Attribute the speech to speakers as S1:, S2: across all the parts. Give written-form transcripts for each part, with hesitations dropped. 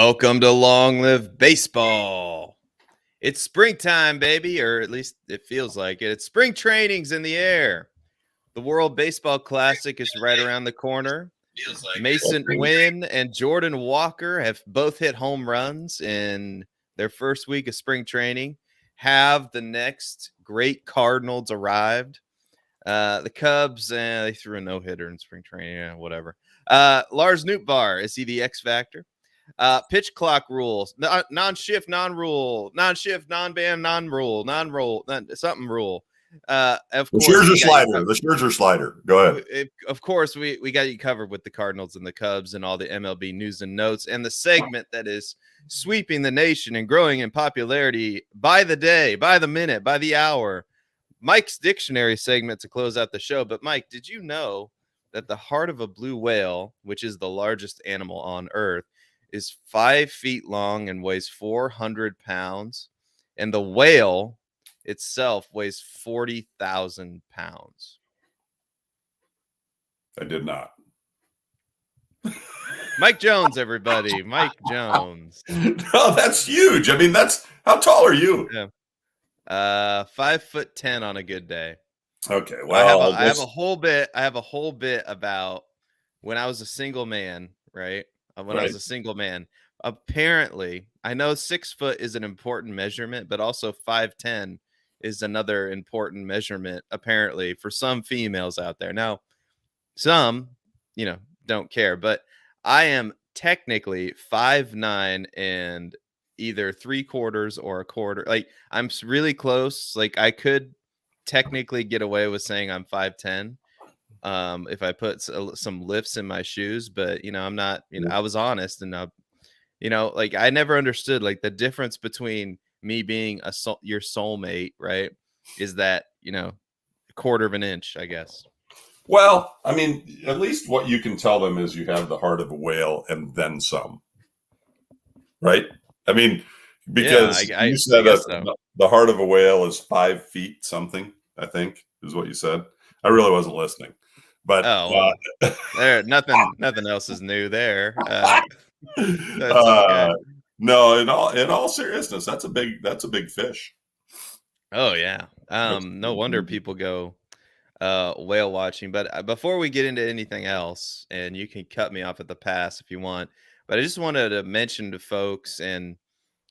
S1: Welcome to Long Live Baseball. It's springtime, baby, or at least it feels like it. It's spring training's in the air. The World Baseball Classic is right around the corner. Mason Wynn and Jordan Walker have both hit home runs in their first week of spring training. Have the next great Cardinals arrived? The Cubs, they threw a no-hitter in spring training, whatever. Lars Nootbaar, is he the X factor? Pitch clock rules, non-shift, non-rule, non-shift, non-ban, non-rule, something rule. Of course,
S2: the Scherzer slider. Go ahead.
S1: Of course, we got you covered with the Cardinals and the Cubs and all the MLB news and notes and the segment that is sweeping the nation and growing in popularity by the day, by the minute, by the hour. Mike's dictionary segment to close out the show. But Mike, did you know that the heart of a blue whale, which is the largest animal on Earth, is 5 feet long and weighs 400 pounds, and the whale itself weighs 40,000 pounds?
S2: I did not.
S1: Mike Jones, everybody. Mike Jones.
S2: No, that's huge. I mean, how tall are you?
S1: Yeah. 5'10" on a good day.
S2: Okay. Well,
S1: I have a whole bit about when I was a single man, right? I was a single man. Apparently, I know 6 foot is an important measurement, but also 5'10" is another important measurement, apparently, for some females out there. Now, some, don't care, but I am technically 5'9" and either 3/4 or 1/4. Like, I'm really close. Like, I could technically get away with saying I'm 5'10" if I put some lifts in my shoes, but I'm not. I was honest, and like, I never understood like the difference between me being your soulmate, right? Is that 1/4 of an inch, I guess.
S2: Well, I mean, at least what you can tell them is you have the heart of a whale and then some, right? I mean, because you said that the heart of a whale is 5 feet something, I think is what you said. I really wasn't listening. But
S1: there, nothing else is new there. That's okay.
S2: No, in all seriousness, that's a big fish.
S1: Oh yeah. No wonder people go whale watching. But before we get into anything else, and you can cut me off at the pass if you want, but I just wanted to mention to folks, and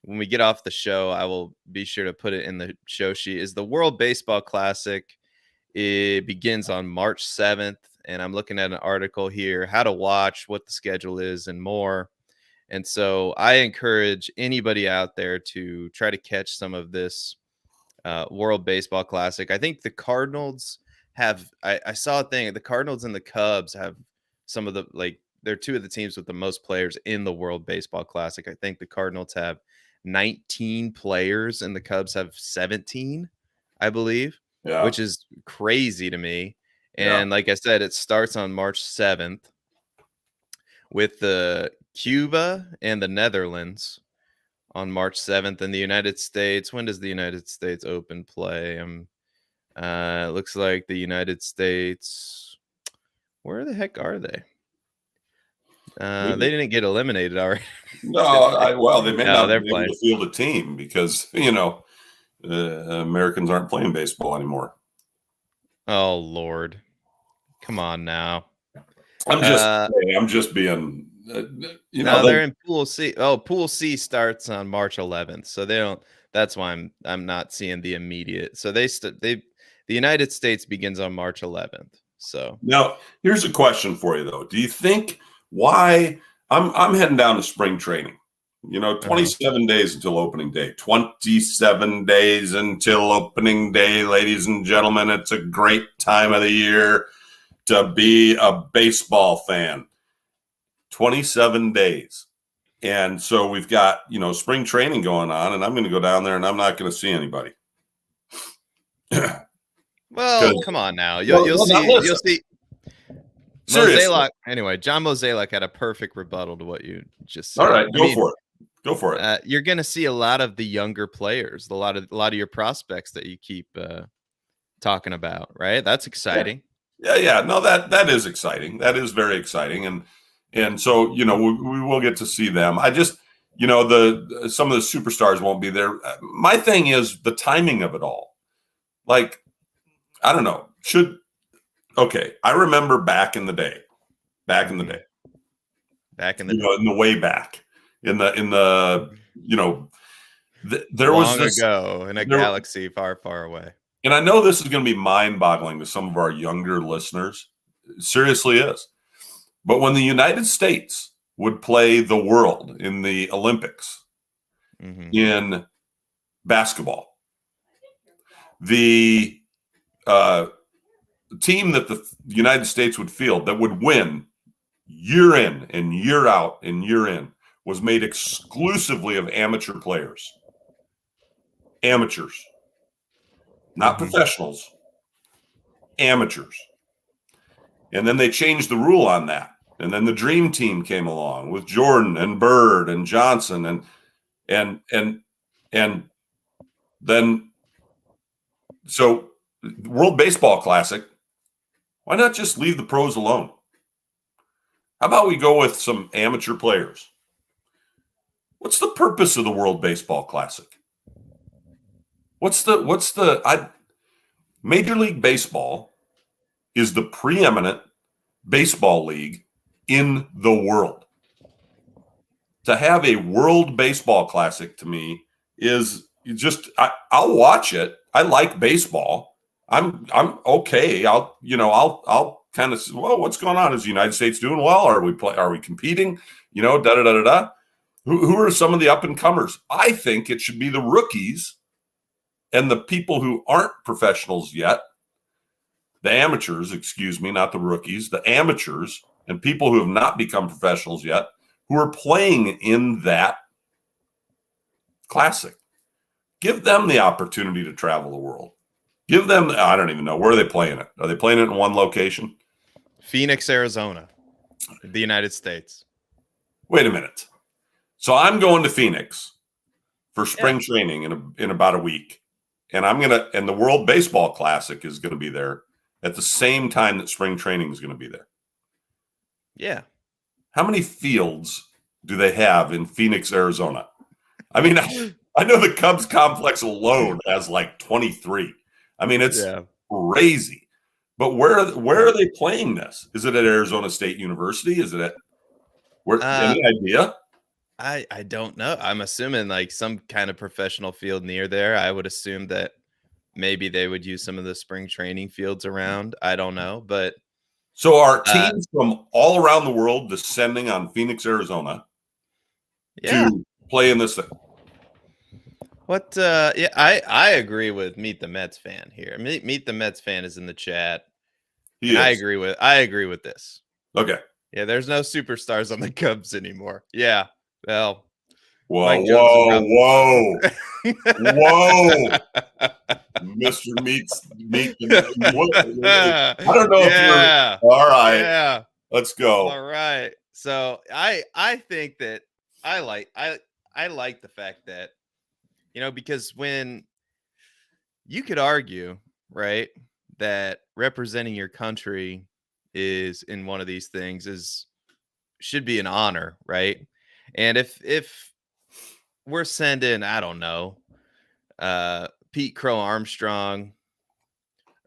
S1: when we get off the show, I will be sure to put it in the show sheet, is the World Baseball Classic. It begins on March 7th, and I'm looking at an article here, how to watch, what the schedule is, and more. And so I encourage anybody out there to try to catch some of this World Baseball Classic. I think the Cardinals have, I saw a thing, the Cardinals and the Cubs have some of the, like, they're two of the teams with the most players in the World Baseball Classic. I think the Cardinals have 19 players and the Cubs have 17, I believe. Yeah. Which is crazy to me. And like I said, it starts on March 7th with the Cuba and the Netherlands on March 7th. And the United States, when does the United States Open play? It looks like the United States, where the heck are they? They didn't get eliminated already.
S2: No, they may not be able to field a team because, Americans aren't playing baseball anymore.
S1: Oh Lord, come on now!
S2: I'm just being.
S1: They're in Pool C. Oh, Pool C starts on March 11th, so they don't. That's why I'm not seeing the immediate. So the United States begins on March 11th. So
S2: now here's a question for you though. Do you think why I'm heading down to spring training? 27 days until opening day. 27 days until opening day, ladies and gentlemen. It's a great time of the year to be a baseball fan. 27 days. And so we've got, spring training going on, and I'm going to go down there and I'm not going to see anybody.
S1: Well, come on now. You'll see. Mozeliak, anyway, John Mozeliak had a perfect rebuttal to what you just said.
S2: All right, Go for it.
S1: You're going to see a lot of the younger players, a lot of your prospects that you keep talking about, right? That's exciting.
S2: Yeah. No, that is exciting. That is very exciting, and so we will get to see them. I just you know, some of the superstars won't be there. My thing is the timing of it all. Like, I don't know. I remember back in the day, you know, in the way back, in the you know, there was
S1: long
S2: this
S1: ago in a galaxy far, far away.
S2: And I know this is going to be mind-boggling to some of our younger listeners. It seriously is. But when the United States would play the world in the Olympics in basketball, the team that the United States would field that would win year in and year out and year in was made exclusively of amateur players. Amateurs. Not professionals, amateurs. And then they changed the rule on that. And then the dream team came along with Jordan and Bird and Johnson and then so World Baseball Classic, why not just leave the pros alone? How about we go with some amateur players? What's the purpose of the World Baseball Classic? Major League Baseball is the preeminent baseball league in the world. To have a World Baseball Classic to me is just I'll watch it. I like baseball. I'm okay. I'll kind of, well, what's going on? Is the United States doing well? Are we competing? You know, da da da da da. Who are some of the up and comers? I think it should be the rookies and the people who aren't professionals yet, the amateurs, excuse me, not the rookies, the amateurs and people who have not become professionals yet, who are playing in that classic. Give them the opportunity to travel the world. Give them, I don't even know, where are they playing it? Are they playing it in one location?
S1: Phoenix, Arizona, the United States.
S2: Wait a minute. So I'm going to Phoenix for spring training in about a week. And the World Baseball Classic is going to be there at the same time that spring training is going to be there.
S1: Yeah.
S2: How many fields do they have in Phoenix, Arizona? I mean, I know the Cubs complex alone has like 23. I mean, it's crazy. But where are they playing this? Is it at Arizona State University? Is it at any idea?
S1: I don't know. I'm assuming like some kind of professional field near there. I would assume that maybe they would use some of the spring training fields around. I don't know, but
S2: so are teams from all around the world descending on Phoenix, Arizona to play in this thing?
S1: What I agree with Meet the Mets fan here. Meet the Mets fan is in the chat. I agree with this.
S2: Okay.
S1: Yeah, there's no superstars on the Cubs anymore. Yeah. Well,
S2: whoa, Mr. Meet. I don't know if you're all right.
S1: Yeah.
S2: Let's go.
S1: All right. So I think that I like the fact that, you know, because when you could argue, right, that representing your country is in one of these things should be an honor, right? And if we're sending, I don't know, Pete Crow Armstrong,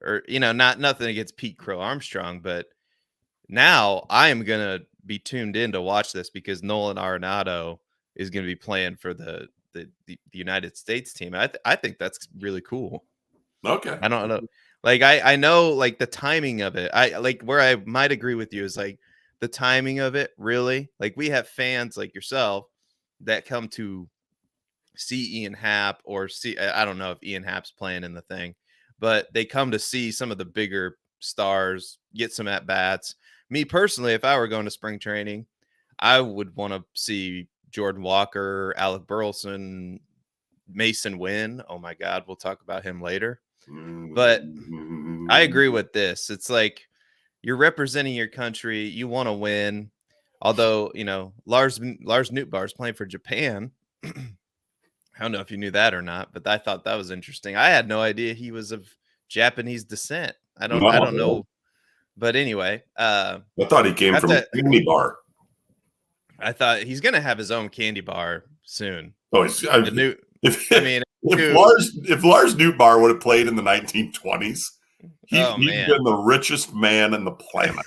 S1: or, you know, nothing against Pete Crow Armstrong, but now I am gonna be tuned in to watch this because Nolan Arenado is gonna be playing for the United States team. I think that's really cool.
S2: Okay.
S1: I don't know. Like I know like the timing of it. I like where I might agree with you is like the timing of it, really. Like we have fans like yourself that come to see Ian Happ or see, I don't know if Ian Happ's playing in the thing, but they come to see some of the bigger stars get some at bats. Me personally, if I were going to spring training, I would want to see Jordan Walker, Alec Burleson, Mason Wynn. Oh my God, we'll talk about him later. But I agree with this. It's like you're representing your country. You want to win. Although, you know, Lars Nootbaar is playing for Japan. I don't know if you knew that or not, but I thought that was interesting. I had no idea he was of Japanese descent. I don't know. But anyway,
S2: I thought he came from a candy bar.
S1: I thought he's going to have his own candy bar soon.
S2: Oh,
S1: The new,
S2: if
S1: I mean,
S2: if Lars Nootbaar would have played in the 1920s, he'd
S1: man.
S2: been the richest man in the planet.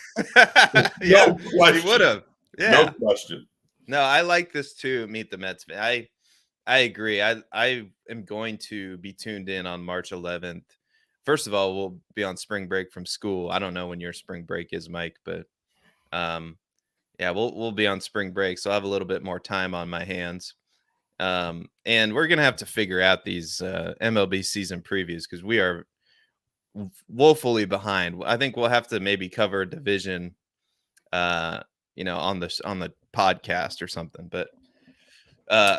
S1: Yeah,
S2: No
S1: he would
S2: question.
S1: have.
S2: No
S1: Yeah.
S2: question.
S1: No, I like this too. Meet the Mets. I agree. I am going to be tuned in on March 11th. First of all, we'll be on spring break from school. I don't know when your spring break is, Mike, but yeah, we'll be on spring break, so I have a little bit more time on my hands. And we're gonna have to figure out these MLB season previews because we are woefully behind. I think we'll have to maybe cover a division, on the podcast or something. But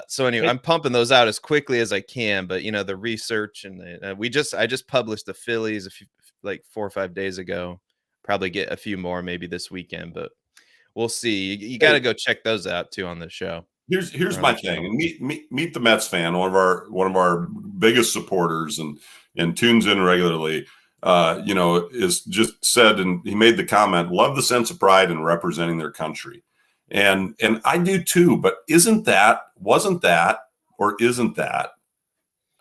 S1: so anyway, I'm pumping those out as quickly as I can. But the research and I just published the Phillies like 4 or 5 days ago. Probably get a few more maybe this weekend, but we'll see. You got to go check those out too on the show.
S2: Here's my thing, and meet the Mets fan, one of our biggest supporters, and tunes in regularly. Is just said, and he made the comment, love the sense of pride in representing their country. And I do too, but wasn't that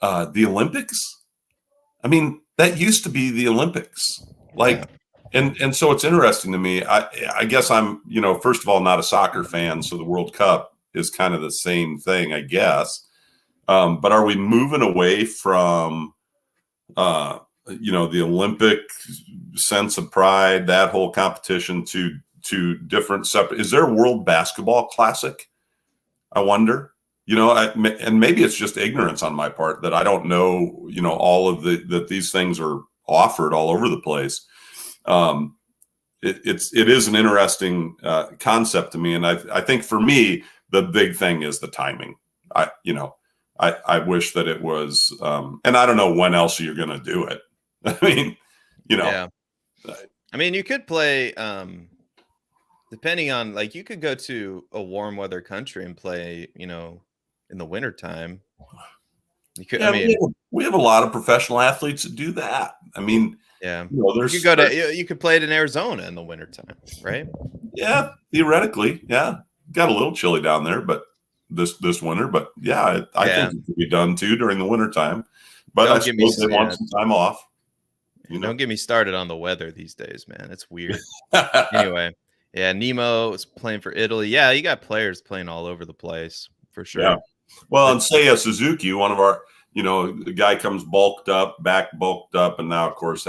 S2: the Olympics? I mean, that used to be the Olympics. Like, yeah. And so it's interesting to me. I guess I'm, first of all, not a soccer fan, so the World Cup is kind of the same thing, I guess. But are we moving away from the Olympic sense of pride, that whole competition to different separate? Is there a World Basketball Classic? I wonder. And maybe it's just ignorance on my part that I don't know. All of that these things are offered all over the place. It is an interesting concept to me, and I think for me the big thing is the timing. I wish that it was, and I don't know when else you're going to do it. I mean,
S1: Yeah. I mean, you could play, depending on, like, you could go to a warm weather country and play, in the wintertime. You could,
S2: yeah, we have a lot of professional athletes that do that. I mean,
S1: yeah, you could play it in Arizona in the wintertime, right?
S2: Yeah, theoretically, yeah. Got a little chilly down there, but this winter, but yeah, I think it could be done too during the wintertime. But I suppose they want some time off.
S1: Don't get me started on the weather these days, man. It's weird. Anyway, yeah, Nemo is playing for Italy. Yeah, you got players playing all over the place for sure.
S2: Yeah. Well, and Seiya Suzuki, one of our, the guy comes bulked up, and now of course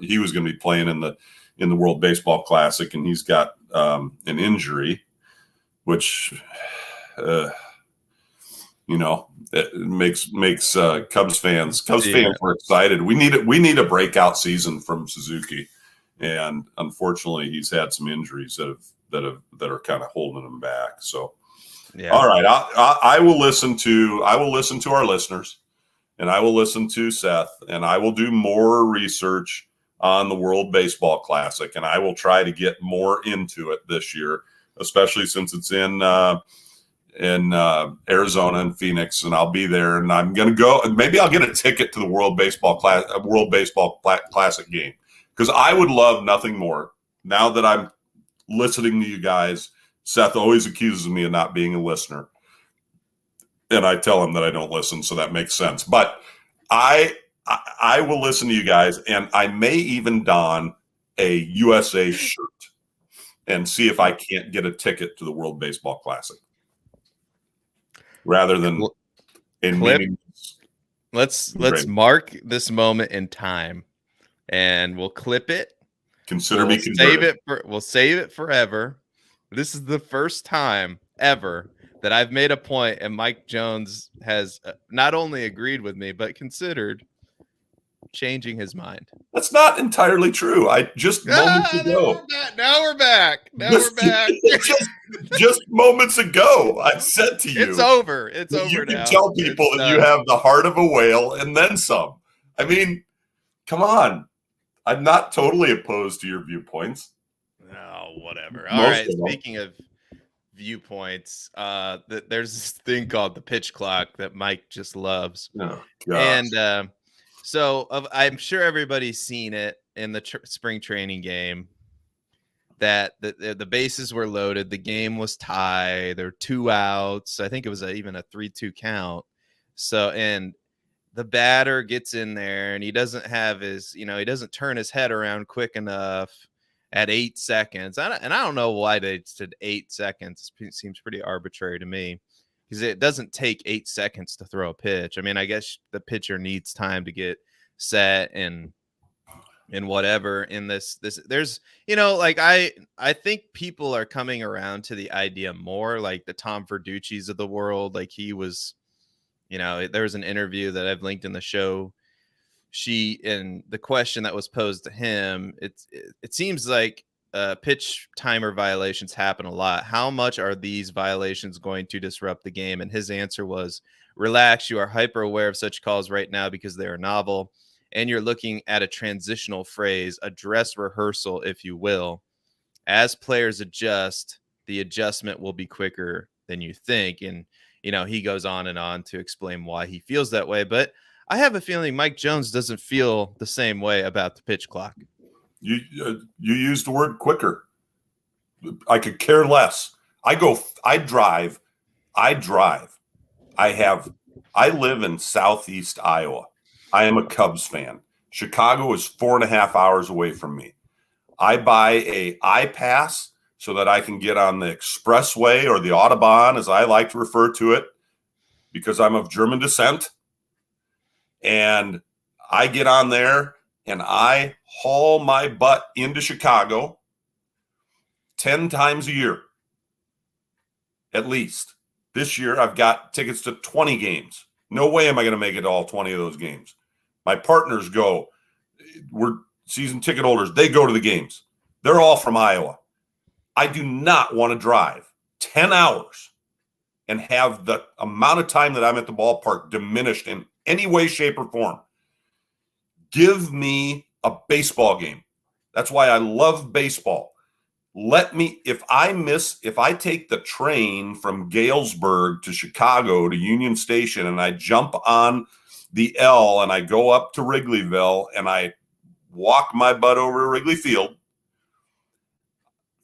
S2: he was going to be playing in the World Baseball Classic, and he's got an injury, which it makes Cubs fans were excited. We need a breakout season from Suzuki, and unfortunately he's had some injuries that are kind of holding him back. So yeah. All right, I will listen to our listeners, and I will listen to Seth, and I will do more research on the World Baseball Classic, and I will try to get more into it this year, especially since it's in Arizona and Phoenix, and I'll be there, and I'm going to go, and maybe I'll get a ticket to the World Baseball Classic game, because I would love nothing more. Now that I'm listening to you guys, Seth always accuses me of not being a listener, and I tell him that I don't listen, so that makes sense. But I will listen to you guys, and I may even don a USA shirt and see if I can't get a ticket to the World Baseball Classic rather than a meaningless.
S1: Let's mark this moment in time, and we'll clip it.
S2: Consider me converted.
S1: We'll save it forever. This is the first time ever that I've made a point, and Mike Jones has not only agreed with me, but considered changing his mind.
S2: That's not entirely true. Moments ago.
S1: Now we're back.
S2: Just moments ago, I said to you,
S1: it's over. It's over.
S2: You can tell people that you have the heart of a whale and then some. I mean, come on. I'm not totally opposed to your viewpoints.
S1: No, whatever. All right. Speaking of viewpoints, there's this thing called the pitch clock that Mike just loves.
S2: Oh,
S1: and so I'm sure everybody's seen it in the spring training game. that the bases were loaded. The game was tied. There were 2 outs. I think it was even a 3-2 count. So, and the batter gets in there and he doesn't have his, he doesn't turn his head around quick enough at 8 seconds. And I don't know why they said 8 seconds. It seems pretty arbitrary to me because it doesn't take 8 seconds to throw a pitch. I mean, I guess the pitcher needs time to get set and whatever in this there's like I think people are coming around to the idea more, like the Tom Verducci's of the world. Like he was, there was an interview that I've linked in the show. And the question that was posed to him, it seems like pitch timer violations happen a lot. How much are these violations going to disrupt the game? And his answer was, relax, you are hyper aware of such calls right now because they are novel. And you're looking at a transitional phrase, a dress rehearsal, if you will. As players adjust, the adjustment will be quicker than you think. And, he goes on and on to explain why he feels that way. But I have a feeling Mike Jones doesn't feel the same way about the pitch clock.
S2: You used the word quicker. I could care less. I drive. I live in Southeast Iowa. I am a Cubs fan. Chicago is 4.5 hours away from me. I buy a iPass so that I can get on the expressway, or the Autobahn, as I like to refer to it, because I'm of German descent. And I get on there and I haul my butt into Chicago 10 times a year, at least. This year, I've got tickets to 20 games. No way am I going to make it to all 20 of those games. My partners go. We're season ticket holders. They go to the games. They're all from Iowa. I do not want to drive 10 hours and have the amount of time that I'm at the ballpark diminished in any way, shape, or form. Give me a baseball game. That's why I love baseball. If I take the train from Galesburg to Chicago to Union Station and I jump on the L and I go up to Wrigleyville and I walk my butt over to Wrigley Field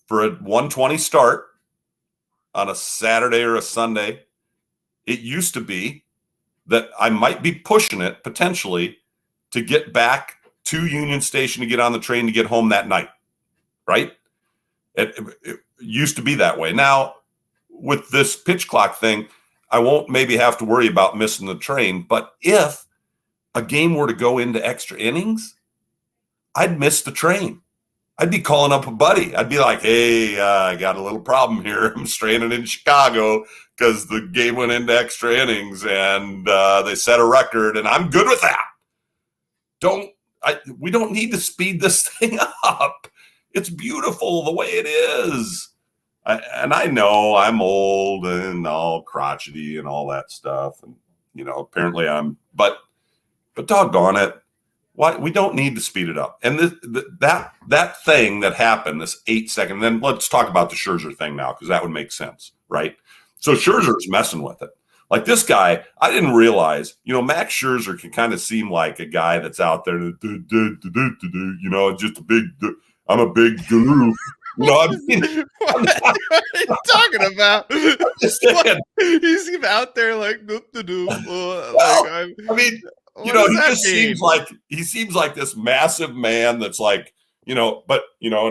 S2: for a 1:20 start on a Saturday or a Sunday, it used to be that I might be pushing it potentially to get back to Union Station to get on the train to get home that night, right? It used to be that way. Now, with this pitch clock thing, I won't maybe have to worry about missing the train. But if a game were to go into extra innings, I'd miss the train. I'd be calling up a buddy. I'd be like, hey, I got a little problem here. I'm stranded in Chicago because the game went into extra innings and they set a record, and I'm good with that. We don't need to speed this thing up. It's beautiful the way it is. And I know I'm old and all crotchety and all that stuff. And, apparently but doggone it. Why we don't need to speed it up. And that thing that happened, this 8 second, then let's talk about the Scherzer thing now, because that would make sense, right? So Scherzer's messing with it. Like this guy, I didn't realize, Max Scherzer can kind of seem like a guy that's out there, just I'm a big guru.
S1: What are you talking about? He's out there like,
S2: he seems like this massive man that's like, and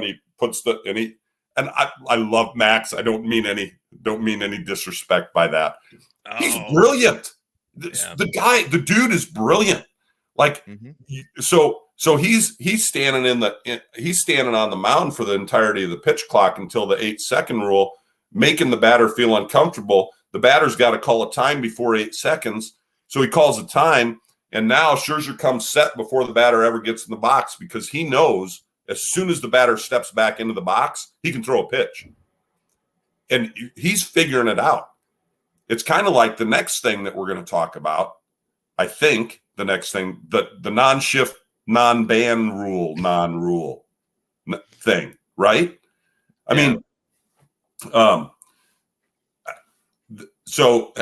S2: he puts and I love Max. I don't mean any disrespect by that. Oh. He's brilliant. The dude is brilliant. Like, so he's standing on the mound for the entirety of the pitch clock until the 8 second rule, making the batter feel uncomfortable. The batter's got to call a time before 8 seconds. So he calls a time. And now Scherzer comes set before the batter ever gets in the box, because he knows as soon as the batter steps back into the box, he can throw a pitch. And he's figuring it out. It's kind of like the next thing that we're going to talk about. I think the next thing, the non-shift, non-ban rule, non-rule thing, right? I mean, so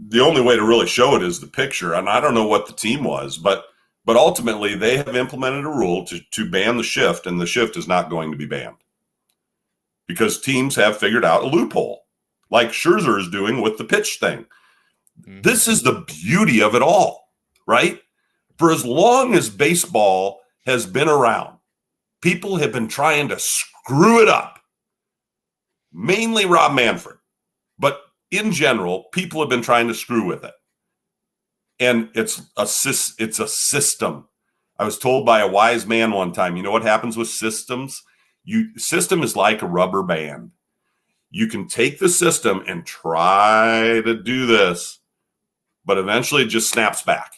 S2: the only way to really show it is the picture. And I don't know what the team was, but ultimately they have implemented a rule to ban the shift, and the shift is not going to be banned. because teams have figured out a loophole, like Scherzer is doing with the pitch thing. Mm-hmm. This is the beauty of it all, right? For as long as baseball has been around, people have been trying to screw it up. Mainly Rob Manfred, but in general, people have been trying to screw with it. And it's a system. I was told by a wise man one time, you know what happens with systems? System is like a rubber band. You can take the system and try to do this, but eventually it just snaps back,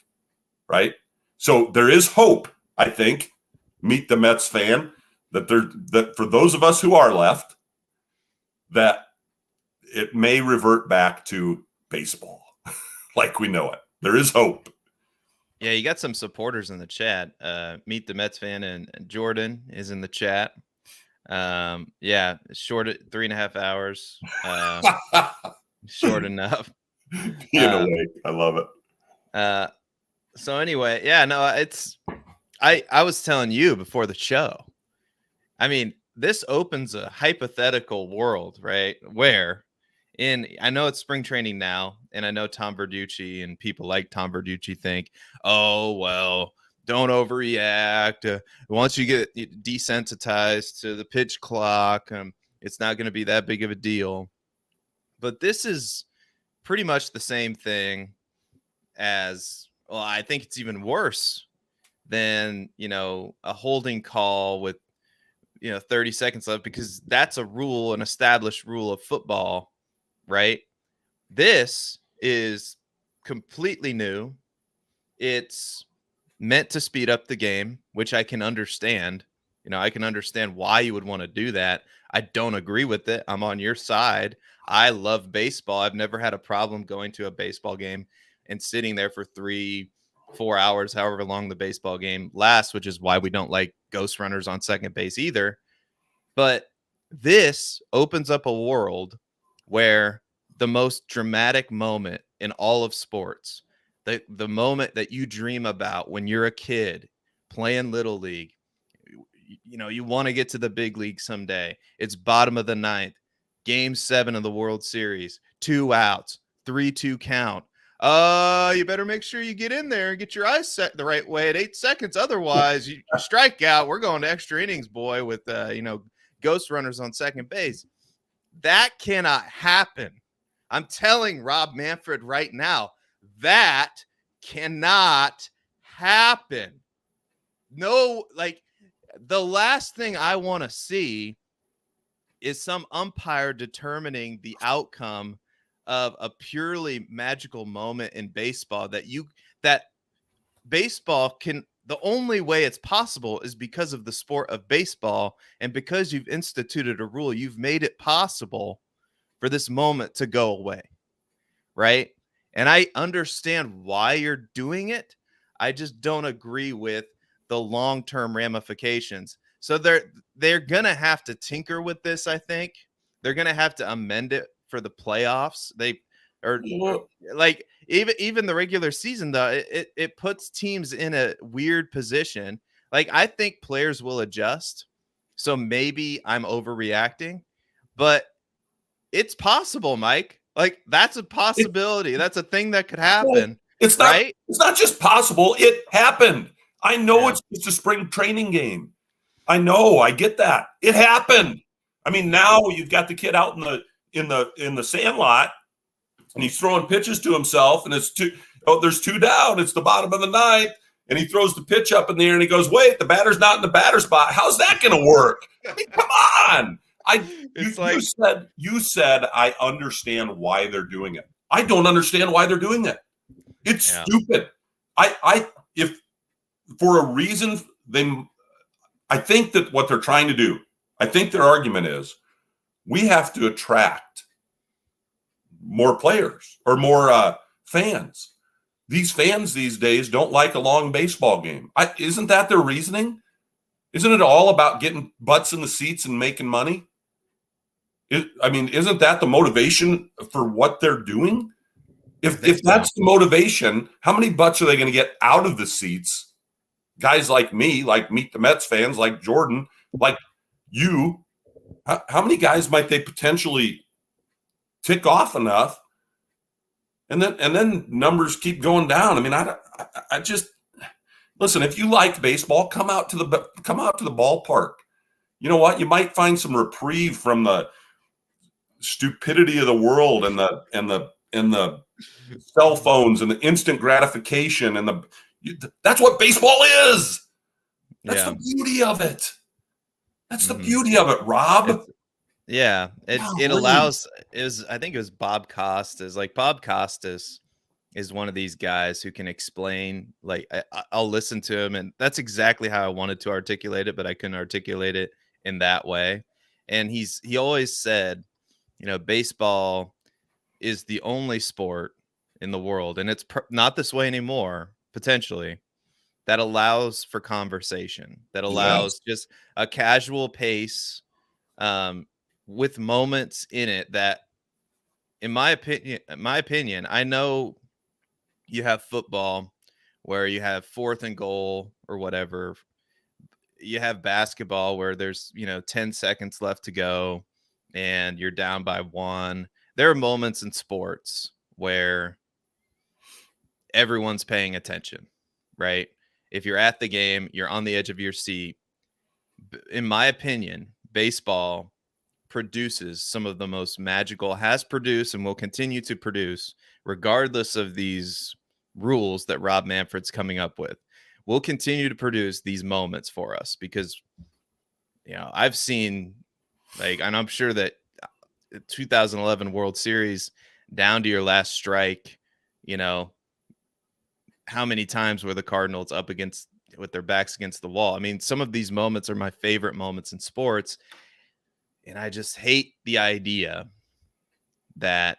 S2: right? So there is hope, I think, meet the Mets fan, that for those of us who are left, that it may revert back to baseball like we know it. There is hope.
S1: Yeah, you got some supporters in the chat. Meet the Mets fan and Jordan is in the chat. Yeah, short at 3.5 hours. Short enough.
S2: In a way, I love it.
S1: So anyway, yeah, no, I was telling you before the show. I mean, this opens a hypothetical world, right? Where I know it's spring training now, and I know Tom Verducci and people like Tom Verducci think, oh, well, don't overreact. Once you get desensitized to the pitch clock, it's not going to be that big of a deal. But this is pretty much the same thing as, well, I think it's even worse than, a holding call with, 30 seconds left, because that's a rule, an established rule of football, right? This is completely new. It's meant to speed up the game, which I can understand. I can understand why you would want to do that. I don't agree with it. I'm on your side. I love baseball. I've never had a problem going to a baseball game and sitting there for 3-4 hours, however long the baseball game lasts, which is why we don't like ghost runners on second base either. But this opens up a world where the most dramatic moment in all of sports, the moment that you dream about when you're a kid playing Little League, you want to get to the big league someday. It's bottom of the ninth, Game 7 of the World Series, 2 outs, 3-2 count. You better make sure you get in there and get your eyes set the right way at 8 seconds. Otherwise, you strike out. We're going to extra innings, boy, with ghost runners on second base. That cannot happen. I'm telling Rob Manfred right now, that cannot happen. No, the last thing I want to see is some umpire determining the outcome of a purely magical moment in baseball that baseball can. The only way it's possible is because of the sport of baseball, and because you've instituted a rule, you've made it possible for this moment to go away, right? And I understand why you're doing it. I just don't agree with the long-term ramifications. So they're going to have to tinker with this, I think. They're going to have to amend it for the playoffs. Even the regular season, though, it puts teams in a weird position. I think players will adjust. So maybe I'm overreacting, but it's possible, Mike. That's a possibility. That's a thing that could happen.
S2: It's not, right? It's not just possible. It happened. I know it's just a spring training game. I know. I get that. It happened. I mean, now you've got the kid out in the sandlot, and he's throwing pitches to himself, and there's 2 down. It's the bottom of the ninth, and he throws the pitch up in the air, and he goes, wait, the batter's not in the batter spot. How's that going to work? I mean, come on. You said I understand why they're doing it. I don't understand why they're doing it. It's stupid. If for a reason I think that what they're trying to do, I think their argument is we have to attract more players or more fans. These fans these days don't like a long baseball game. Isn't that their reasoning? Isn't it all about getting butts in the seats and making money? Isn't that the motivation for what they're doing? If that's the motivation, how many butts are they going to get out of the seats? Guys like me, like Meet the Mets fans, like Jordan, like you, How many guys might they potentially tick off enough, and then numbers keep going down? I mean, I just listen. If you like baseball, come out to the ballpark. You know what? You might find some reprieve from the stupidity of the world and the cell phones and the instant gratification that's what baseball is. That's the beauty of it. That's the beauty of it, Rob.
S1: It allows I think it was Bob Costas. Like Bob Costas is one of these guys who can explain, like I'll listen to him, and that's exactly how I wanted to articulate it, but I couldn't articulate it in that way. And he always said, baseball is the only sport in the world, and it's not this way anymore, potentially, that allows for conversation, that allows just a casual pace, with moments in it that, in my opinion, I know you have football where you have 4th and goal or whatever. You have basketball where there's, 10 seconds left to go and you're down by 1. There are moments in sports where everyone's paying attention, right? If you're at the game, you're on the edge of your seat. In my opinion, baseball produces some of the most magical, has produced and will continue to produce, regardless of these rules that Rob Manfred's coming up with. We'll continue to produce these moments for us because, I've seen, and I'm sure that 2011 World Series, down to your last strike, how many times were the Cardinals up against with their backs against the wall? I mean, some of these moments are my favorite moments in sports. And I just hate the idea that,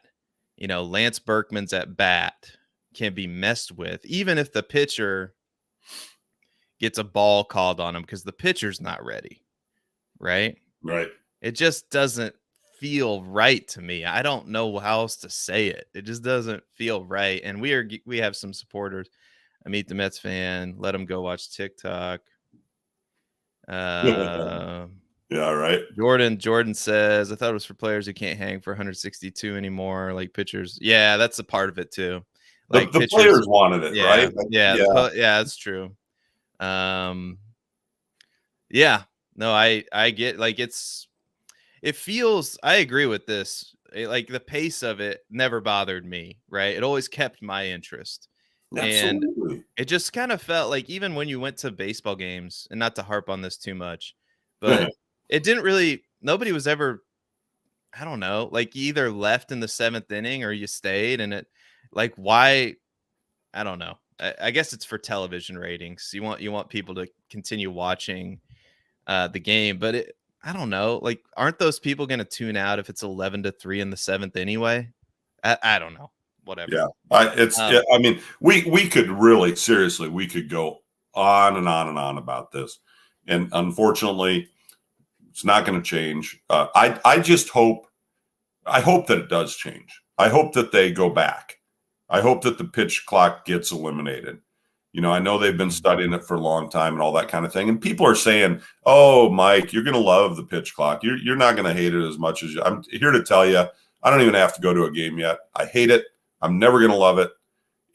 S1: Lance Berkman's at bat can be messed with, even if the pitcher gets a ball called on him because the pitcher's not ready. Right.
S2: Right.
S1: It just doesn't feel right to me. I don't know how else to say it. It just doesn't feel right. And we have some supporters. I Meet the Mets fan. Let him go watch TikTok.
S2: Yeah, right.
S1: Jordan says, I thought it was for players who can't hang for 162 anymore, like pitchers. Yeah, that's a part of it too. Like
S2: the
S1: pitchers,
S2: players wanted it, right?
S1: That's true. No, I get, like, it feels, I agree with this. Like the pace of it never bothered me, right? It always kept my interest.
S2: Absolutely.
S1: And it just kind of felt like, even when you went to baseball games, and not to harp on this too much, but it didn't really, nobody was ever, I don't know, like you either left in the 7th inning or you stayed. And it, like, why? I don't know. I guess it's for television ratings. You want people to continue watching the game, but I don't know. Like, aren't those people going to tune out if it's 11-3 in the 7th anyway? I don't know. Whatever.
S2: Yeah. I mean, we could really, seriously, we could go on and on and on about this. And unfortunately, it's not going to change. I just hope that it does change. I hope that they go back. I hope that the pitch clock gets eliminated. I know they've been studying it for a long time and all that kind of thing. And people are saying, oh, Mike, you're going to love the pitch clock. You're not going to hate it as much as you. I'm here to tell you, I don't even have to go to a game yet. I hate it. I'm never going to love it.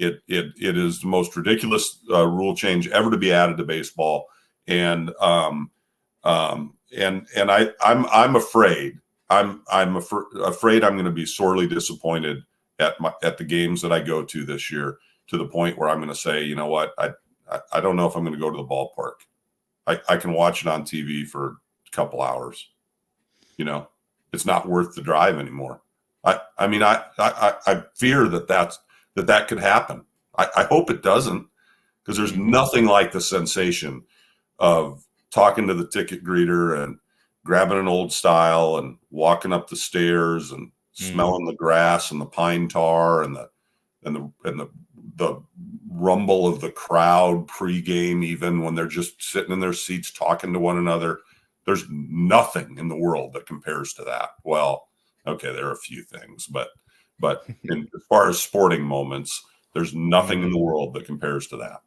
S2: It is the most ridiculous rule change ever to be added to baseball. And I'm afraid. I'm afraid I'm going to be sorely disappointed at the games that I go to this year, to the point where I'm going to say, you know what, I don't know if I'm going to go to the ballpark. I can watch it on TV for a couple hours. It's not worth the drive anymore. I mean, I fear that could happen. I hope it doesn't, because there's nothing like the sensation of talking to the ticket greeter and grabbing an old style and walking up the stairs and smelling the grass and the pine tar and the rumble of the crowd pregame, even when they're just sitting in their seats talking to one another. There's nothing in the world that compares to that. Well, okay, there are a few things, but as far as sporting moments, there's nothing in the world that compares to that.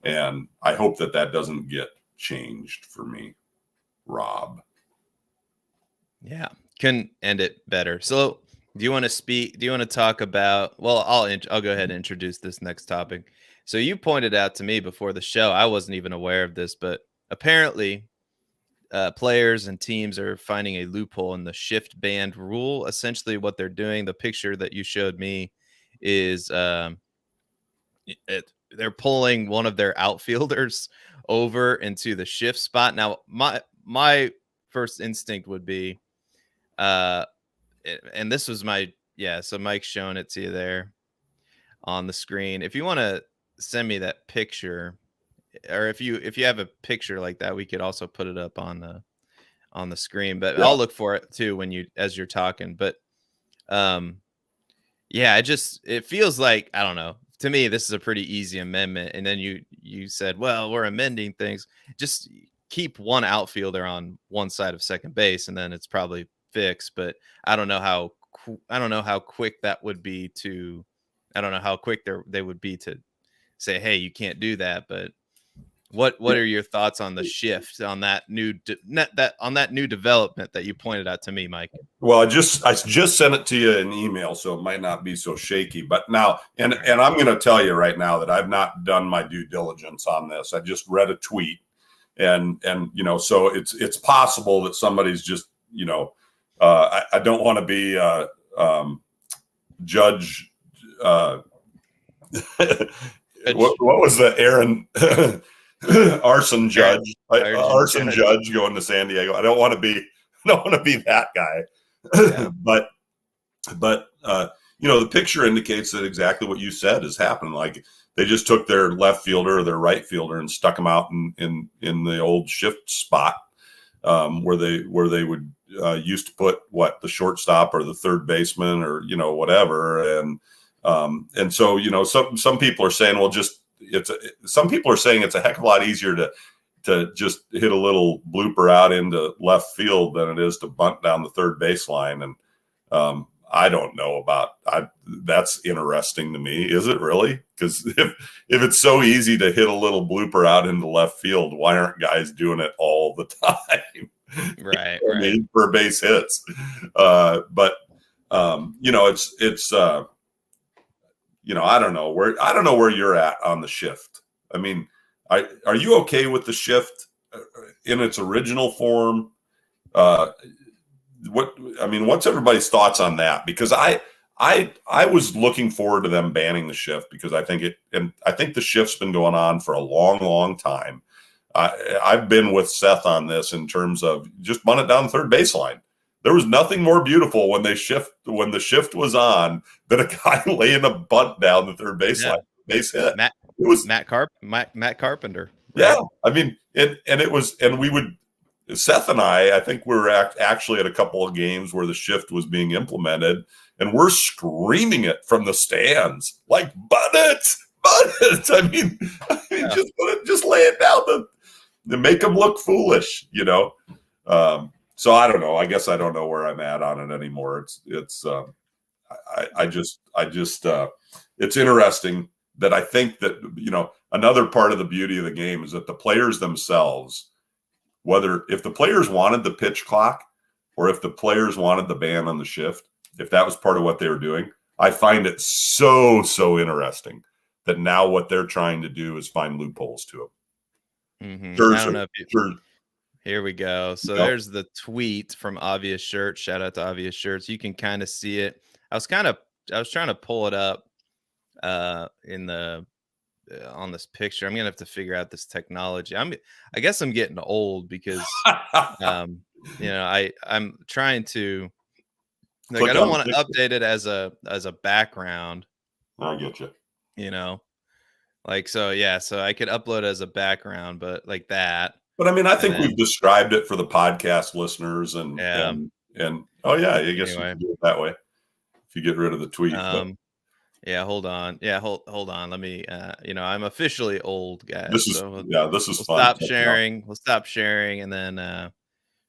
S2: And I hope that doesn't get changed for me, Rob.
S1: Yeah, couldn't end it better. So, do you want to speak? Do you want to talk about? Well, I'll go ahead and introduce this next topic. So, you pointed out to me before the show. I wasn't even aware of this, but apparently, players and teams are finding a loophole in the shift band rule. Essentially, what they're doing. The picture that you showed me is they're pulling one of their outfielders over into the shift spot. Now, my first instinct would be uh and this was my yeah, so Mike's showing it to you there on the screen. If you want to send me that picture, or if you have a picture like that, we could also put it up on the screen. But
S2: Yeah.
S1: I'll look for it too when you as you're talking. But um yeah, it feels like, I don't know. To me, this is a pretty easy amendment. And then you said, well, we're amending things. Just keep one outfielder on one side of second base, and then it's probably fixed. But I don't know how I don't know how quick that would be to. I don't know how quick they would be to say, hey, you can't do that. But what are your thoughts on the shift on that new development that you pointed out to me, Mike?
S2: Well, I just sent it to you in email, so it might not be so shaky. But now, and
S1: All right.
S2: and I'm going to tell you right now that I've not done my due diligence on this. I just read a tweet, and so it's possible that somebody's just I don't want to be judge. What was the Aaron arson judge? Arson judge going to San Diego. I don't want to be. I don't want to be that guy.
S1: Yeah.
S2: but the picture indicates that exactly what you said is happening. Like they just took their left fielder or their right fielder and stuck them out in the old shift spot where they would used to put the shortstop or the third baseman or whatever. And so some people are saying, well, some people are saying it's a heck of a lot easier to just hit a little blooper out into left field than it is to bunt down the third baseline. And I don't know about that's interesting to me. Is it really? Because if it's so easy to hit a little blooper out into left field, why aren't guys doing it all the time?
S1: Right.
S2: I mean, for base hits. But it's I don't know where you're at on the shift. I mean, are you okay with the shift in its original form? What's everybody's thoughts on that? Because I was looking forward to them banning the shift because I think the shift's been going on for a long, long time. I've been with Seth on this in terms of just bunt it down the third baseline. There was nothing more beautiful when the shift was on than a guy laying a bunt down the third baseline, base hit.
S1: Matt,
S2: it was
S1: Matt Carpenter. Right?
S2: Yeah, I mean, and we would. Seth and I think we were actually at a couple of games where the shift was being implemented, and we're screaming it from the stands, like bunt it. I mean,
S1: Yeah.
S2: just lay it down to make them look foolish, So I don't know. I guess I don't know where I'm at on it anymore. It's it's interesting that I think that another part of the beauty of the game is that the players themselves, if the players wanted the pitch clock or if the players wanted the ban on the shift, if that was part of what they were doing, I find it so interesting that now what they're trying to do is find loopholes to them.
S1: Mm-hmm. I don't know if Here we go. So
S2: Yep.
S1: there's the tweet from Obvious Shirts. Shout out to Obvious Shirts. You can kind of see it. I was trying to pull it up in the on this picture. I'm gonna have to figure out this technology. I guess I'm getting old because I'm trying to I don't want to update it as a background.
S2: I get you.
S1: So I could upload it as a background, but like that.
S2: But I mean, I think we've described it for the podcast listeners, and oh yeah, I guess you can do it that way if you get rid of the tweet.
S1: Yeah, hold on. Yeah, hold on. Let me. I'm officially old, guys.
S2: This is fun.
S1: Stop sharing. We'll stop sharing, and then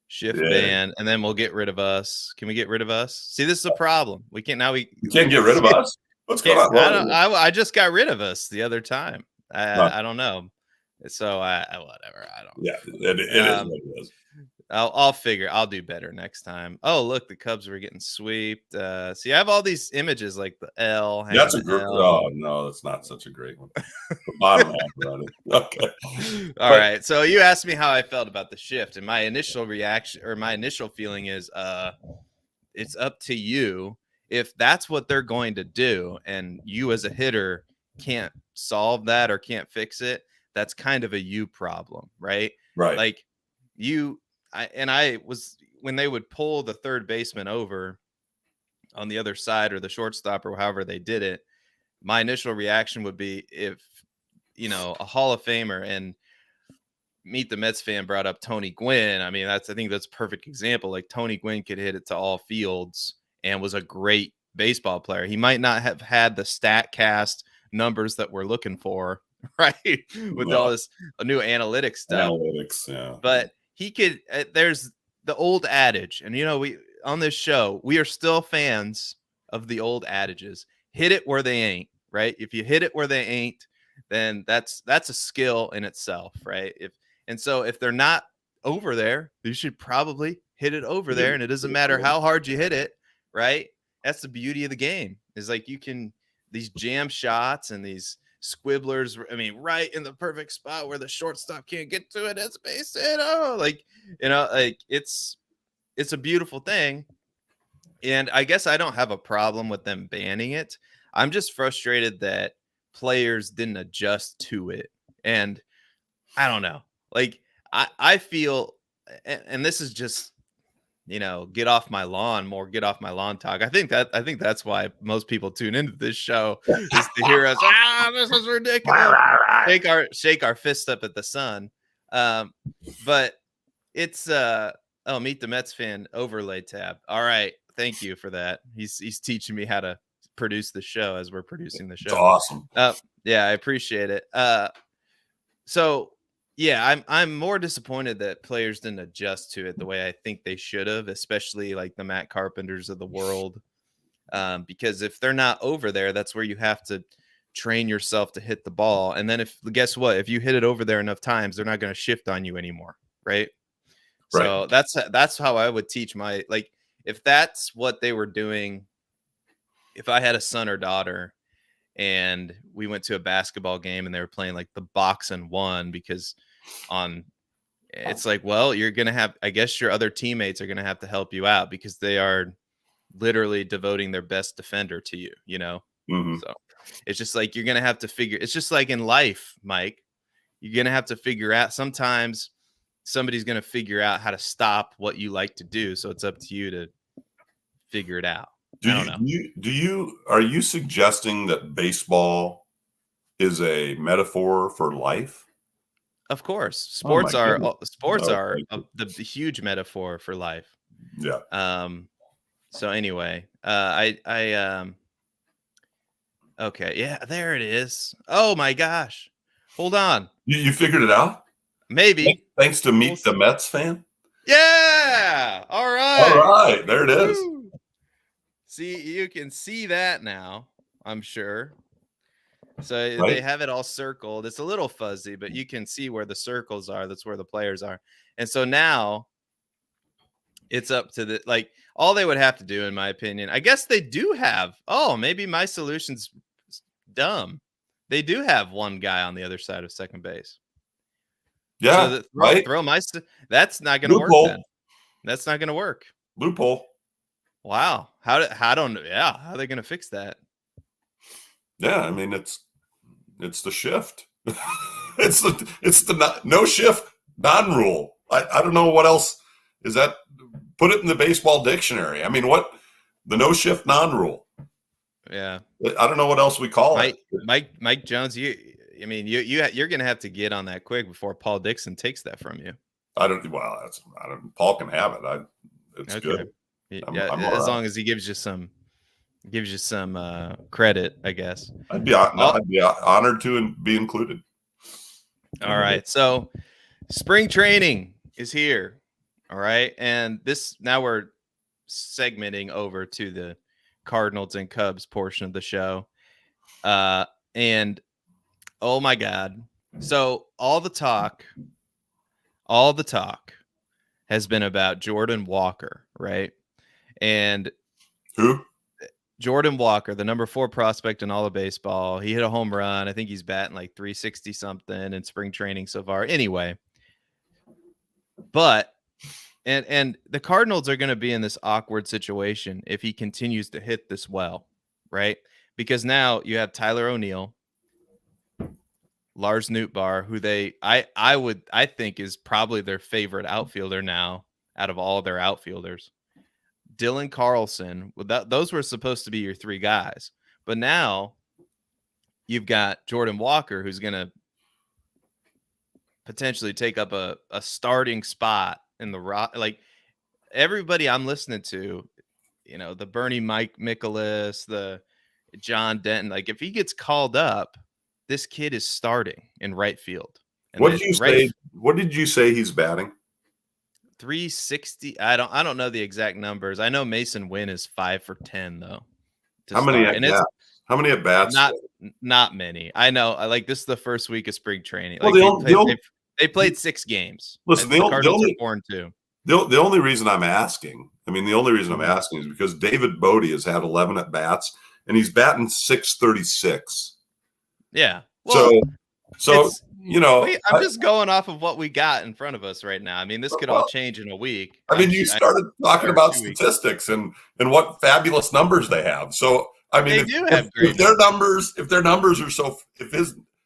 S1: shift ban, and then we'll get rid of us. Can we get rid of us? See, this is a problem. We can't now. We
S2: can't get rid of us. What's going on?
S1: I just got rid of us the other time. I don't know. So whatever. I don't.
S2: Yeah, it is what it is.
S1: I'll do better next time. Oh, look, the Cubs were getting swept. See, I have all these images like the L hanging
S2: That's a
S1: the
S2: great.
S1: L.
S2: Oh no, that's not such a great one. The bottom half around it. Okay,
S1: All
S2: but
S1: right. So you asked me how I felt about the shift, and my initial reaction or my initial feeling is it's up to you. If that's what they're going to do, and you as a hitter can't solve that or can't fix it, that's kind of a you problem, right?
S2: right,
S1: Like I was when they would pull the third baseman over on the other side or the shortstop or however they did it, my initial reaction would be if a Hall of Famer and Meet the Mets fan brought up Tony Gwynn. I mean, I think that's a perfect example. Like Tony Gwynn could hit it to all fields and was a great baseball player. He might not have had the stat cast numbers that we're looking for, right? With all
S2: no
S1: this new analytics stuff.
S2: analytics. Yeah,
S1: But he could there's the old adage, and we on this show, we are still fans of the old adages. Hit it where they ain't, right? If you hit it where they ain't, then that's a skill in itself, right? If they're not over there, you should probably hit it over there. And it doesn't matter how hard you hit it, right? That's the beauty of the game. Is like you can these jam shots and these squibblers. I mean, right in the perfect spot where the shortstop can't get to it. It's base hit. Oh, like it's a beautiful thing. And I guess I don't have a problem with them banning it. I'm just frustrated that players didn't adjust to it. And I don't know. Like I feel, and this is just get off my lawn talk. I think that's why most people tune into this show is to hear us. This is ridiculous. Shake our fist up at the sun. But it's Meet the Mets fan overlay tab. All right, thank you for that. He's teaching me how to produce the show as we're producing the show.
S2: it's awesome.
S1: Yeah, I appreciate it. So yeah, I'm more disappointed that players didn't adjust to it the way I think they should have, especially like the Matt Carpenters of the world. Because if they're not over there, that's where you have to train yourself to hit the ball. And then guess what? If you hit it over there enough times, they're not going to shift on you anymore, right? So that's how I would teach if that's what they were doing. If I had a son or daughter and we went to a basketball game and they were playing like the box and one because it's like, well, you're going to have, I guess your other teammates are going to have to help you out because they are literally devoting their best defender to you,
S2: Mm-hmm.
S1: So it's just like, you're going to have to it's just like in life, Mike, you're going to have to figure out sometimes somebody's going to figure out how to stop what you like to do. So it's up to you to figure it out.
S2: Are you suggesting that baseball is a metaphor for life?
S1: Of course, sports are the huge metaphor for life.
S2: Yeah.
S1: So anyway, okay, yeah, there it is. Oh my gosh, hold on.
S2: You figured it out?
S1: Maybe.
S2: Thanks to Meet the Mets fan.
S1: Yeah. All right.
S2: All right, there it is.
S1: Woo! See, you can see that now, I'm sure. So they have it all circled. It's a little fuzzy, but you can see where the circles are. That's where the players are. And so now it's up to all they would have to do, in my opinion. I guess they do have. Oh, maybe my solution's dumb. They do have one guy on the other side of second base.
S2: Yeah.
S1: So throw my. That's not going to work. Then. That's not going to work.
S2: Loophole.
S1: Wow. How are they going to fix that?
S2: Yeah, I mean it's the shift. it's the no shift non-rule. I don't know what else is that. Put it in the baseball dictionary. I mean, what the no shift non-rule?
S1: Yeah,
S2: I don't know what else we call it.
S1: Mike Jones. You're going to have to get on that quick before Paul Dixon takes that from you.
S2: Paul can have it. It's okay. Good.
S1: I'm as long as he gives you some credit, I guess.
S2: I'd be honored to be included.
S1: All right. So spring training is here. All right. And now we're segmenting over to the Cardinals and Cubs portion of the show. And oh my God. So all the talk has been about Jordan Walker, right? And
S2: Who?
S1: Jordan Walker, the number 4 prospect in all of baseball, he hit a home run. I think he's batting like 360 something in spring training so far. Anyway, but and the Cardinals are going to be in this awkward situation if he continues to hit this well, right? Because now you have Tyler O'Neill, Lars Nootbaar, who I think is probably their favorite outfielder now out of all their outfielders. Dylan Carlson, those were supposed to be your 3 guys. But now you've got Jordan Walker, who's going to potentially take up a starting spot in the like everybody I'm listening to, the Bernie Mike Mikolas, the John Denton, like if he gets called up, this kid is starting in right field. And
S2: What did you say? What did you say he's batting?
S1: 360. I don't know the exact numbers. I know Mason Wynn is 5 for 10 though.
S2: How many at bats? How many at bats?
S1: Not many. I know. I like this is the first week of spring training.
S2: Well,
S1: like they played 6 games.
S2: Listen, the
S1: Cardinals are 4-2.
S2: The only reason I'm asking, is because David Bodie has had 11 at bats and he's batting 636.
S1: Yeah. Well,
S2: so
S1: I'm just going off of what we got in front of us right now. I mean, this could all change in a week.
S2: I mean, you started talking about statistics and what fabulous numbers they have. So, I mean, if their numbers are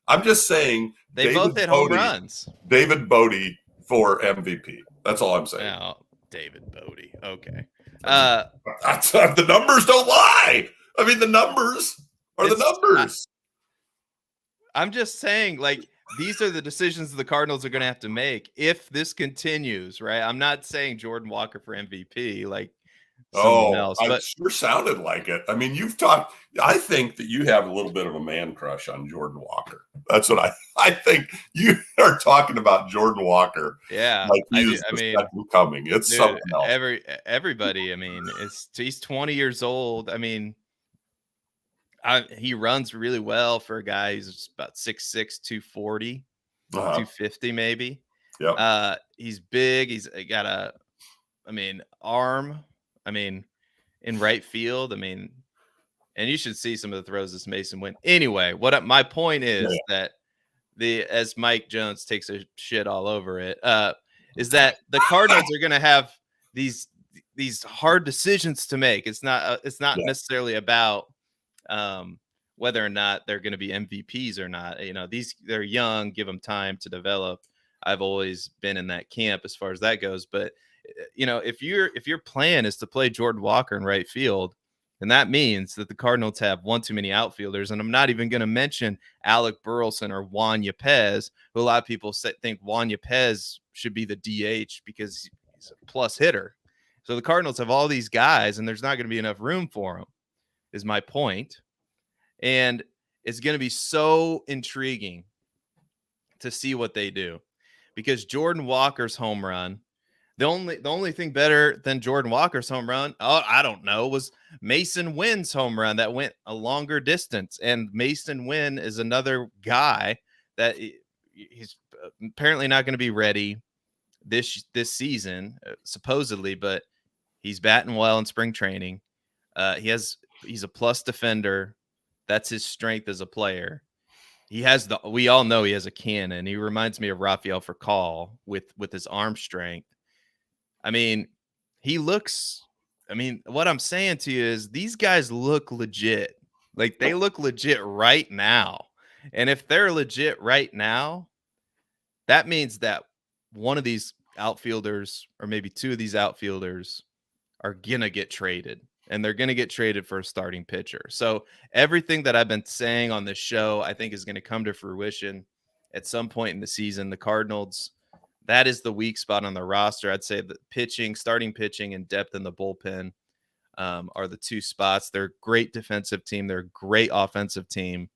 S2: I'm just saying
S1: they both hit home runs.
S2: David Bodie for MVP. That's all I'm saying.
S1: Oh, David Bodie. Okay.
S2: The numbers don't lie. I mean, the numbers are the numbers.
S1: I'm just saying, like, these are the decisions the Cardinals are going to have to make if this continues, right? I'm not saying Jordan Walker for MVP, like someone else. But
S2: it sure sounded like it. I mean, I think that you have a little bit of a man crush on Jordan Walker. That's what I think. You are talking about Jordan Walker.
S1: Yeah.
S2: Like he's second coming. It's something else.
S1: Everybody, I mean, he's 20 years old. I mean, he runs really well for a guy who's about 6'6", 240, 250 maybe.
S2: Yeah.
S1: He's big. He's got arm. I mean, in right field. I mean, and you should see some of the throws this Mason Wynn. Anyway, my point is that as Mike Jones takes a shit all over it, is that the Cardinals are going to have these hard decisions to make. It's not necessarily about whether or not they're going to be MVPs or not. They're young, give them time to develop. I've always been in that camp as far as that goes. But if your plan is to play Jordan Walker in right field, then that means that the Cardinals have one too many outfielders. And I'm not even going to mention Alec Burleson or Juan Yepez, who a lot of people think Juan Yepez should be the DH because he's a plus hitter. So the Cardinals have all these guys, and there's not going to be enough room for them, is my point. And it's going to be so intriguing to see what they do, because Jordan Walker's home run, the only thing better than Jordan Walker's home run, I don't know, was Mason Wynn's home run that went a longer distance. And Mason Wynn is another guy that he's apparently not going to be ready this season, supposedly, but he's batting well in spring training. He's a plus defender. That's his strength as a player. We all know he has a cannon. He reminds me of Rafael Furcal with his arm strength. I mean, what I'm saying to you is these guys look legit. Like, they look legit right now. And if they're legit right now, that means that one of these outfielders, or maybe two of these outfielders, are going to get traded. And they're going to get traded for a starting pitcher. So everything that I've been saying on this show, I think, is going to come to fruition at some point in the season. The Cardinals, that is the weak spot on the roster. I'd say the starting pitching, and depth in the bullpen are the two spots. They're a great defensive team. They're a great offensive team.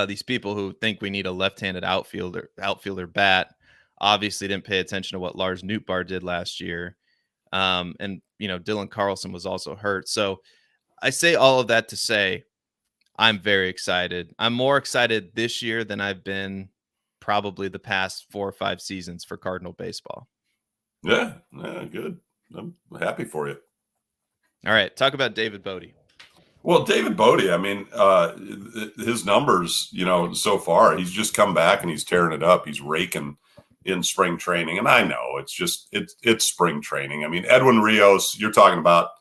S1: These people who think we need a left-handed outfielder bat obviously didn't pay attention to what Lars Nootbaar did last year. And Dylan Carlson was also hurt. So I say all of that to say I'm very excited. I'm more excited this year than I've been probably the past 4 or 5 seasons for Cardinal baseball.
S2: Yeah, good. I'm happy for you.
S1: All right, talk about David Bodie.
S2: Well, David Bodie, I mean, his numbers, so far, he's just come back and he's tearing it up. He's raking in spring training, and I know it's spring training. I mean, Edwin Rios, you're talking about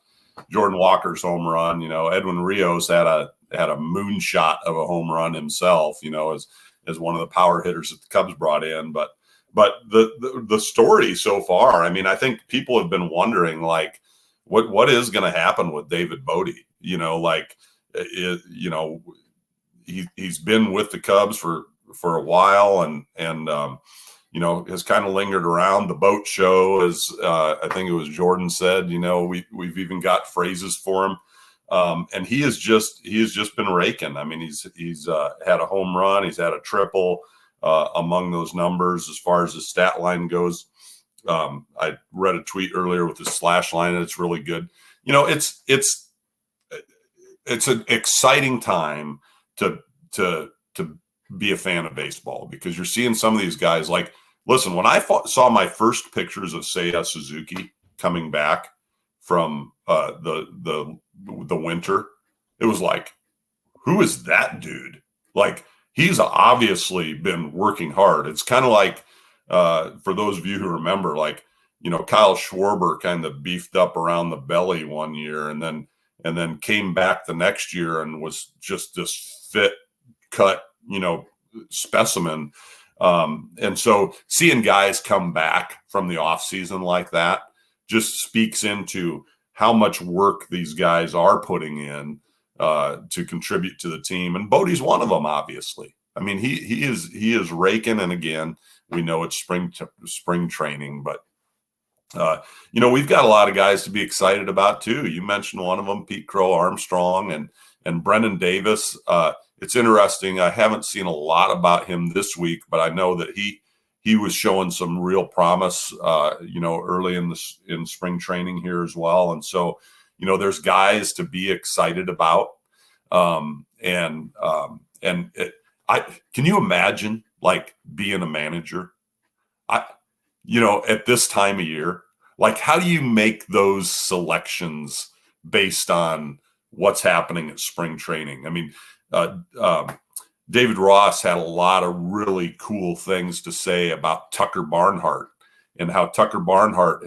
S2: Jordan Walker's home run. Edwin Rios had a moonshot of a home run himself. As one of the power hitters that the Cubs brought in, but the story so far, I mean, I think people have been wondering, like, what is going to happen with David Bodie? He's been with the Cubs for a while, and has kind of lingered around the boat show, as I think it was Jordan said. We've even got phrases for him, and he has just been raking. I mean, he's had a home run, he's had a triple among those numbers as far as his stat line goes. I read a tweet earlier with his slash line, and it's really good. It's an exciting time to be a fan of baseball, because you're seeing some of these guys. Like, listen, when I saw my first pictures of Seiya Suzuki coming back from the winter, it was like, who is that dude? Like, he's obviously been working hard. It's kind of like, for those of you who remember, like, Kyle Schwarber kind of beefed up around the belly one year, and then came back the next year and was just this fit, cut, specimen. And so seeing guys come back from the off season like that just speaks into how much work these guys are putting in to contribute to the team. And Bodie's one of them, obviously. I mean, he is raking, and again, we know it's spring training, but we've got a lot of guys to be excited about too. You mentioned one of them, Pete Crow Armstrong, and Brendan Davis. It's interesting. I haven't seen a lot about him this week, but I know that he was showing some real promise, early in spring training here as well. And so, there's guys to be excited about. Can you imagine, like, being a manager? At this time of year, like, how do you make those selections based on what's happening at spring training? I mean, David Ross had a lot of really cool things to say about Tucker Barnhart, and how Tucker Barnhart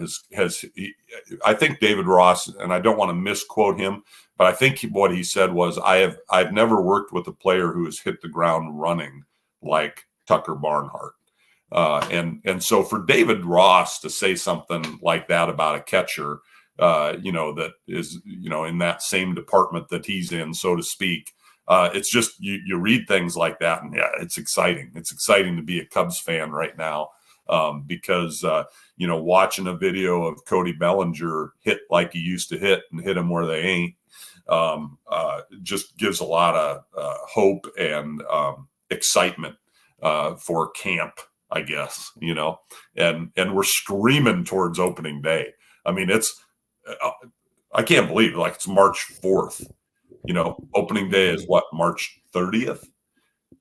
S2: I think David Ross, and I don't want to misquote him, but I think what he said was, I've never worked with a player who has hit the ground running like Tucker Barnhart. And so for David Ross to say something like that about a catcher, that is, in that same department that he's in, so to speak, it's just, you read things like that, and yeah, it's exciting. It's exciting to be a Cubs fan right now, because, watching a video of Cody Bellinger hit like he used to hit, and hit them where they ain't, just gives a lot of hope and excitement for camp, I guess, and we're screaming towards opening day. I mean, I can't believe, like, it's March 4th, opening day is what, March 30th,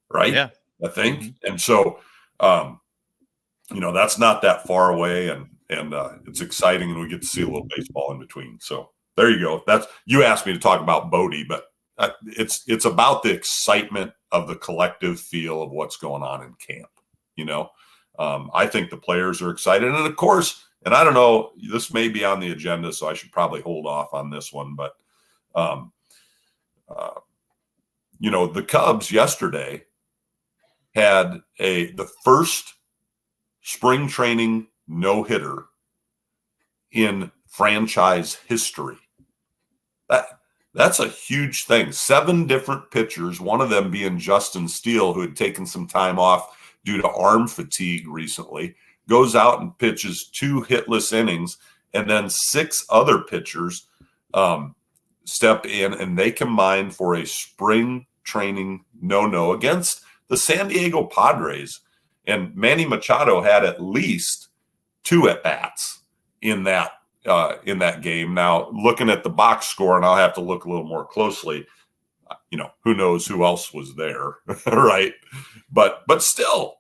S2: right?
S1: Yeah,
S2: I think. Mm-hmm. And so, that's not that far away, and it's exciting, and we get to see a little baseball in between. So there you go. You asked me to talk about Bodie, but it's about the excitement of the collective feel of what's going on in camp. I think the players are excited. And of course, and I don't know, this may be on the agenda, so I should probably hold off on this one, but, the Cubs yesterday had the first spring training no-hitter in franchise history. That's a huge thing. 7 different pitchers, one of them being Justin Steele, who had taken some time off due to arm fatigue recently, goes out and pitches 2 hitless innings, and then 6 other pitchers step in, and they combine for a spring training no against the San Diego Padres. And Manny Machado had at least 2 at-bats in that game. Now, looking at the box score, and I'll have to look a little more closely, who knows who else was there, right? But still,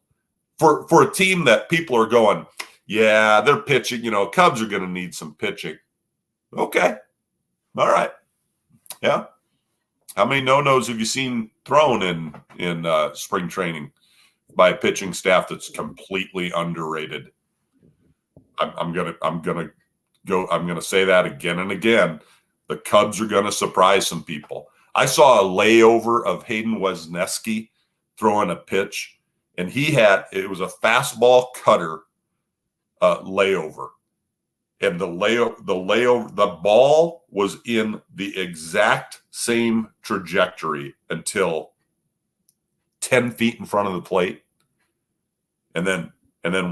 S2: for a team that people are going, Yeah, they're pitching. Cubs are going to need some pitching. Okay. All right. Yeah. How many no-nos have you seen thrown in spring training by a pitching staff that's completely underrated? I'm gonna say that again and again. The Cubs are gonna surprise some people. I saw a layover of Hayden Wesneski throwing a pitch, and it was a fastball cutter layover, and the ball was in the exact same trajectory until 10 feet in front of the plate, and then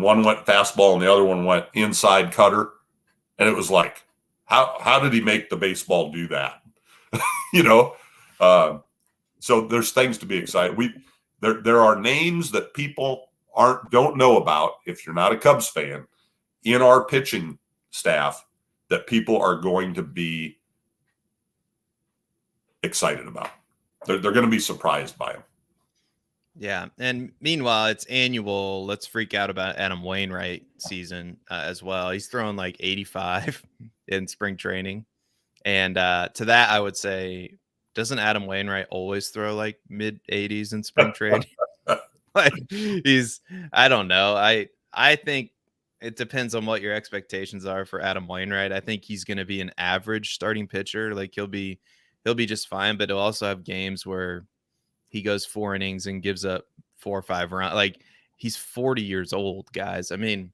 S2: one went fastball and the other one went inside cutter, and it was like, how did he make the baseball do that? you know, so there's things to be excited. There are names that people don't know about if you're not a Cubs fan in our pitching staff that people are going to be excited about. They're going to be surprised by them.
S1: Yeah, and meanwhile, it's annual. Let's freak out about Adam Wainwright season as well. He's throwing like 85 in spring training, and to that, I would say, doesn't Adam Wainwright always throw like mid 80s in spring training? Like I don't know. I think it depends on what your expectations are for Adam Wainwright. I think he's going to be an average starting pitcher. Like he'll be just fine, but he'll also have games where he goes 4 innings and gives up 4 or 5 runs. Like he's 40 years old, guys. I mean,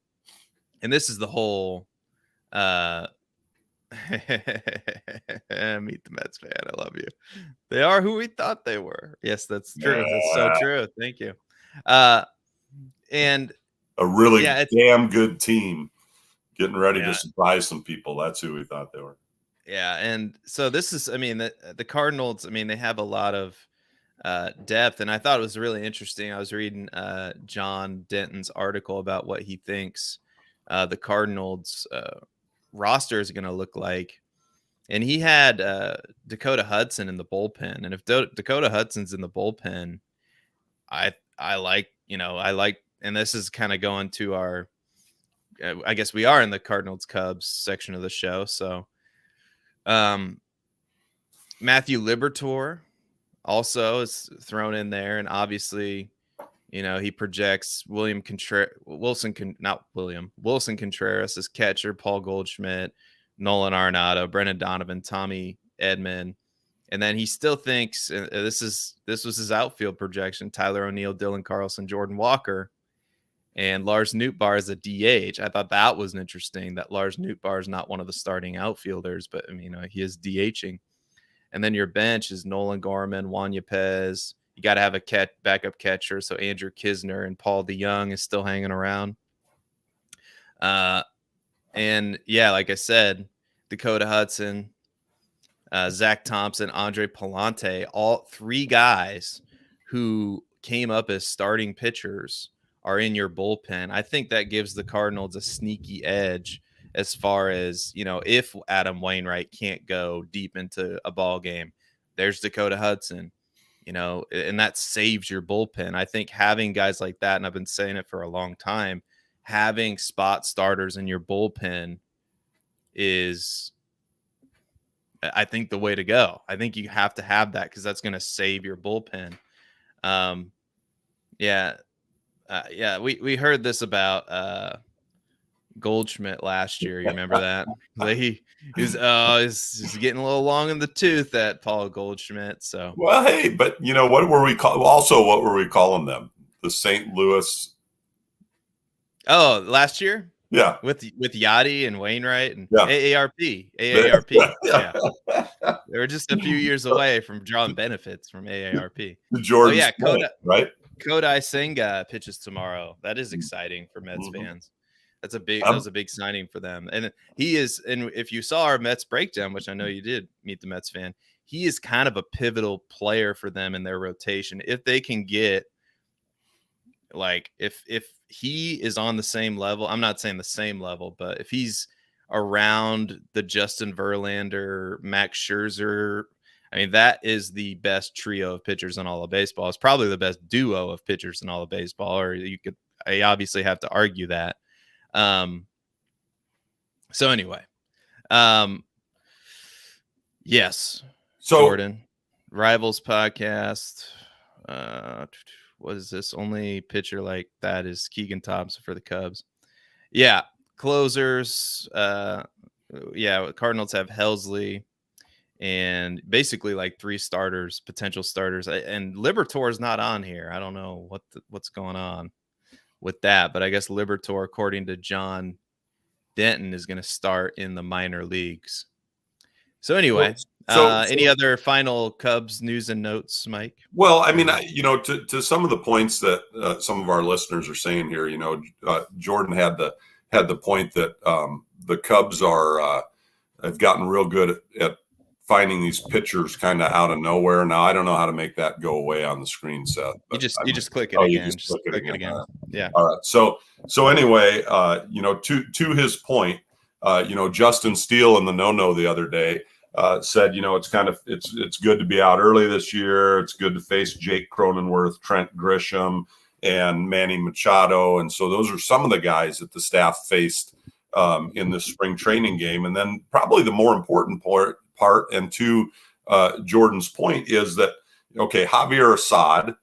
S1: and this is the whole meet the Mets fan. I love you. They are who we thought they were. Yes, that's true. That's so true. Thank you. And
S2: a really damn good team getting ready to surprise some people. That's who we thought they were.
S1: Yeah, and so this is, I mean, the Cardinals, I mean, they have a lot of depth, and I thought it was really interesting. I was reading John Denton's article about what he thinks the Cardinals roster is going to look like, and he had Dakota Hudson in the bullpen. And if Dakota Hudson's in the bullpen, I like, and this is kind of going to our, I guess we are in the Cardinals Cubs section of the show. So, Matthew Liberatore also is thrown in there, and obviously, he projects Wilson Contreras as catcher, Paul Goldschmidt, Nolan Arenado, Brendan Donovan, Tommy Edman, and then he still thinks this was his outfield projection: Tyler O'Neill, Dylan Carlson, Jordan Walker, and Lars Nootbaar as a DH. I thought that was interesting that Lars Nootbaar is not one of the starting outfielders, but I mean, he is DHing. And then your bench is Nolan Gorman, Juan Yepez. You got to have a backup catcher. So Andrew Kisner and Paul DeYoung is still hanging around. And yeah, like I said, Dakota Hudson, Zach Thompson, Andre Palante, all 3 guys who came up as starting pitchers are in your bullpen. I think that gives the Cardinals a sneaky edge as far as, if Adam Wainwright can't go deep into a ball game, there's Dakota Hudson, and that saves your bullpen. I think having guys like that, and I've been saying it for a long time, having spot starters in your bullpen is, I think, the way to go. I think you have to have that because that's going to save your bullpen. We heard this about Goldschmidt last year. You remember that? Like he's getting a little long in the tooth, that Paul Goldschmidt. So,
S2: well, hey, but what were we calling them? The St. Louis.
S1: Oh, last year?
S2: Yeah,
S1: with Yachty and Wainwright and
S2: yeah.
S1: AARP. Yeah. They were just a few years away from drawing benefits from AARP.
S2: The Jordan, right?
S1: Kodai Senga pitches tomorrow. That is exciting for Mets fans. That was a big signing for them. And he is, and if you saw our Mets breakdown, which I know you did, Meet the Mets fan, he is kind of a pivotal player for them in their rotation. If they can get, like, if he is on the same level, I'm not saying the same level, but if he's around the Justin Verlander, Max Scherzer, I mean, that is the best trio of pitchers in all of baseball. It's probably the best duo of pitchers in all of baseball, or I obviously have to argue that. So anyway, um, yes,
S2: So
S1: Jordan, Rivals podcast. What is this? Only pitcher like that is Keegan Thompson for the Cubs. Yeah, closers. Yeah, Cardinals have Helsley and basically like 3 starters, potential starters. And Libertor is not on here. I don't know what's going on with that, but I guess Libertor, according to John Denton, is going to start in the minor leagues. So anyway, any other final Cubs news and notes, Mike?
S2: Well, I mean, to some of the points that some of our listeners are saying here, Jordan had the point that the Cubs have gotten real good at finding these pitchers kind of out of nowhere. Now, I don't know how to make that go away on the screen, Seth.
S1: You just click it again. Just click it again. Yeah.
S2: All right. So anyway, to his point, Justin Steele in the no the other day said, it's good to be out early this year. It's good to face Jake Cronenworth, Trent Grisham, and Manny Machado. And so those are some of the guys that the staff faced in this spring training game. And then probably the more important part, and to Jordan's point, is that, okay, Javier Assad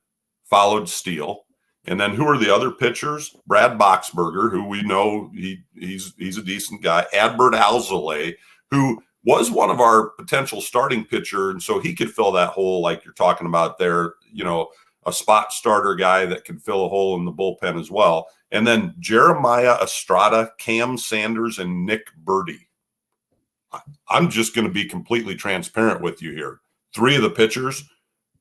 S2: followed Steele. And then who are the other pitchers? Brad Boxberger, who we know he's a decent guy. Adbert Alzolay, who was one of our potential starting pitcher, and so he could fill that hole like you're talking about there, a spot starter guy that can fill a hole in the bullpen as well. And then Jeremiah Estrada, Cam Sanders, and Nick Birdie. I'm just going to be completely transparent with you here. 3 of the pitchers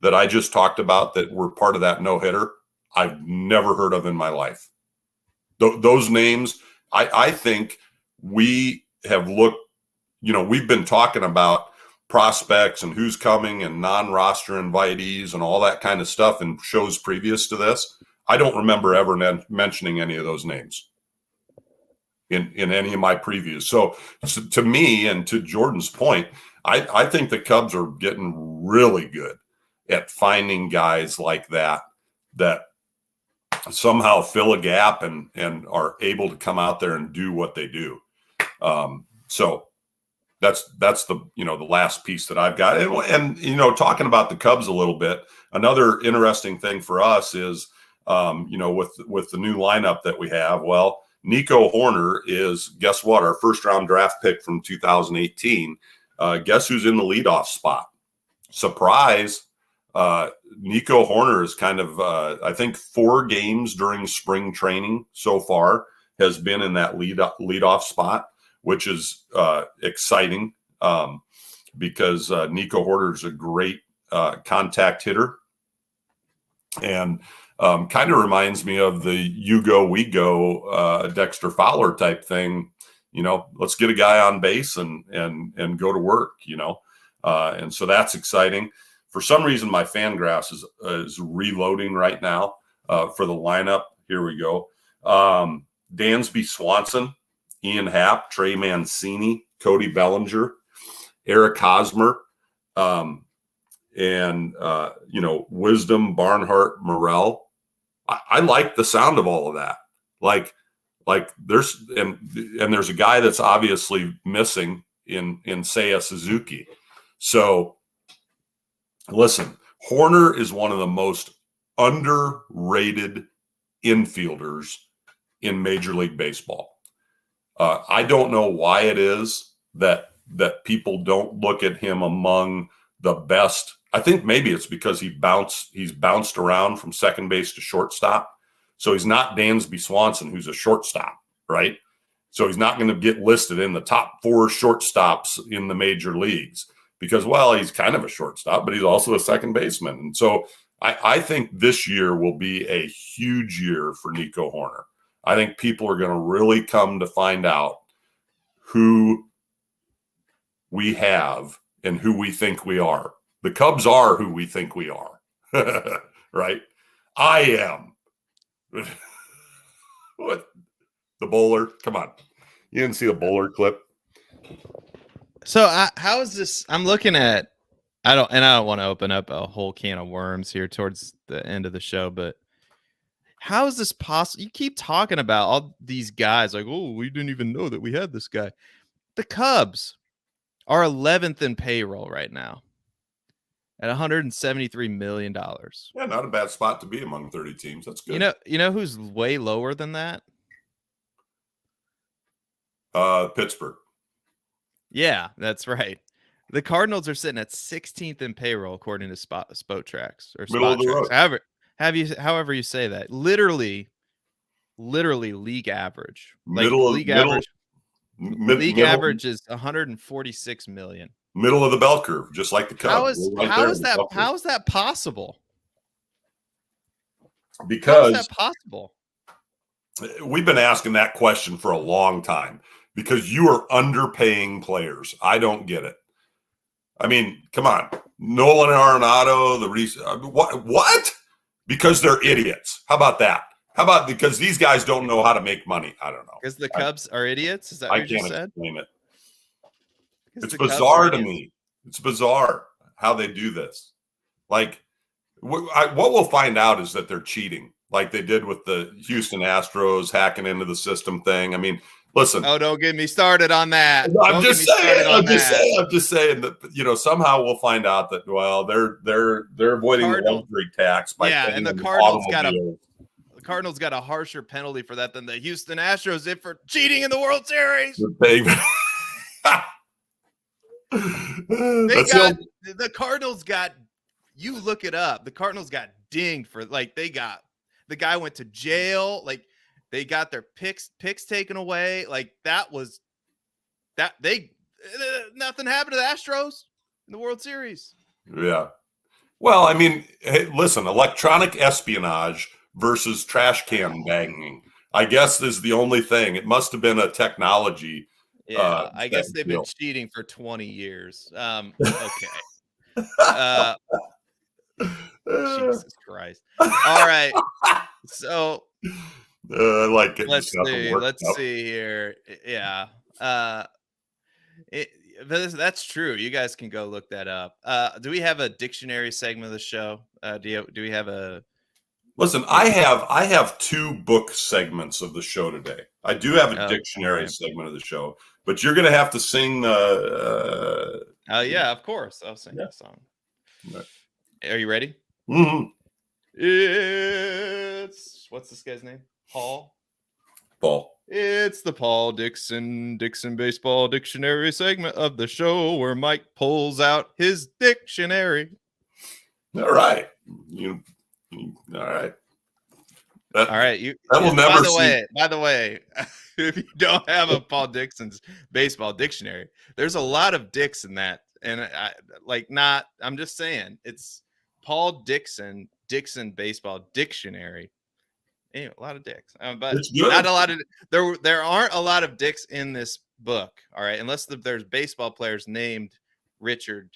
S2: that I just talked about that were part of that no-hitter, I've never heard of in my life. Those names, I think we have looked, we've been talking about prospects and who's coming and non-roster invitees and all that kind of stuff in shows previous to this. I don't remember ever mentioning any of those names in any of my previews. So to me, and to Jordan's point, I think the Cubs are getting really good at finding guys like that somehow fill a gap and are able to come out there and do what they do. So that's the the last piece that I've got. And talking about the Cubs a little bit, another interesting thing for us is with the new lineup that we have. Well, Nico Horner is, guess what? Our first round draft pick from 2018. Guess who's in the leadoff spot? Surprise. Nico Horner is kind of, I think 4 games during spring training so far has been in that leadoff spot, which is exciting because Nico Horner is a great contact hitter, and kind of reminds me of the you go, we go Dexter Fowler type thing. Let's get a guy on base and go to work, and so that's exciting. For some reason, my Fangraphs is reloading right now for the lineup. Here we go. Dansby Swanson, Ian Happ, Trey Mancini, Cody Bellinger, Eric Hosmer, and Wisdom, Barnhart, Morel. I like the sound of all of that. Like there's a guy that's obviously missing in Seiya Suzuki. So listen, Horner is one of the most underrated infielders in Major League Baseball. I don't know why it is that people don't look at him among the best. I think maybe it's because he's bounced around from second base to shortstop. So he's not Dansby Swanson, who's a shortstop, right? So he's not going to get listed in the top 4 shortstops in the major leagues because, well, he's kind of a shortstop, but he's also a second baseman. And so I think this year will be a huge year for Nico Horner. I think people are going to really come to find out who we have and who we think we are. The Cubs are who we think we are, right? I am. What? The bowler? Come on. You didn't see the bowler clip?
S1: So how is this? I'm looking at, I don't want to open up a whole can of worms here towards the end of the show, but How is this possible? You keep talking about all these guys like, oh, we didn't even know that we had this guy. The Cubs are 11th in payroll right now at $173 million.
S2: Yeah, not a bad spot to be among 30 teams. That's good.
S1: You know who's way lower than that?
S2: Pittsburgh.
S1: Yeah, that's right. The Cardinals are sitting at 16th in payroll according to Spot Tracks or
S2: Middle of
S1: Spot
S2: the
S1: Tracks.
S2: road.
S1: However you say that. Literally league average. Like league average is 146 million.
S2: Middle of the bell curve, just like the Cubs.
S1: How is that possible?
S2: Because
S1: how is that possible?
S2: We've been asking that question for a long time because you are underpaying players. I don't get it. I mean, come on. Nolan Arenado, what? Because they're idiots. How about that? How about because these guys don't know how to make money? I don't know.
S1: Because the Cubs are idiots? Is that what you just said?
S2: I can't explain it. It's
S1: the
S2: bizarre to me. It's bizarre how they do this. Like, what we'll find out is that they're cheating, like they did with the Houston Astros hacking into the system thing. I mean, listen.
S1: Oh, don't get me started on that.
S2: I'm just saying that somehow we'll find out that they're avoiding the luxury tax by
S1: and the Cardinals got a harsher penalty for that than the Houston Astros did for cheating in the World Series. The Cardinals got, you look it up, the Cardinals got dinged for, like, the guy went to jail, like they got their picks taken away, like nothing happened to the Astros in the World Series.
S2: Yeah. Well, I mean, hey, listen, electronic espionage versus trash can banging, I guess, is the only thing. It must have been a technology.
S1: Yeah, I guess they've been cheating for 20 years. Okay. Jesus Christ. All right. So
S2: I like it.
S1: Let's see here. Yeah. That's true. You guys can go look that up. Do we have a dictionary segment of the show? Do we have a
S2: Listen, I have 2 book segments of the show today. I do have a dictionary segment of the show, but you're going to have to sing.
S1: Yeah, of course. I'll sing that song.
S2: Right.
S1: Are you ready?
S2: Mm-hmm.
S1: What's this guy's name? Paul. It's the Paul Dixon Baseball Dictionary segment of the show where Mike pulls out his dictionary.
S2: All right. All right.
S1: All right. By the way, if you don't have a Paul Dixon's baseball dictionary, there's a lot of dicks in that. And I'm just saying, it's Paul Dixon baseball dictionary. Anyway, a lot of dicks, but not a lot of there aren't a lot of dicks in this book. All right, unless there's baseball players named Richard.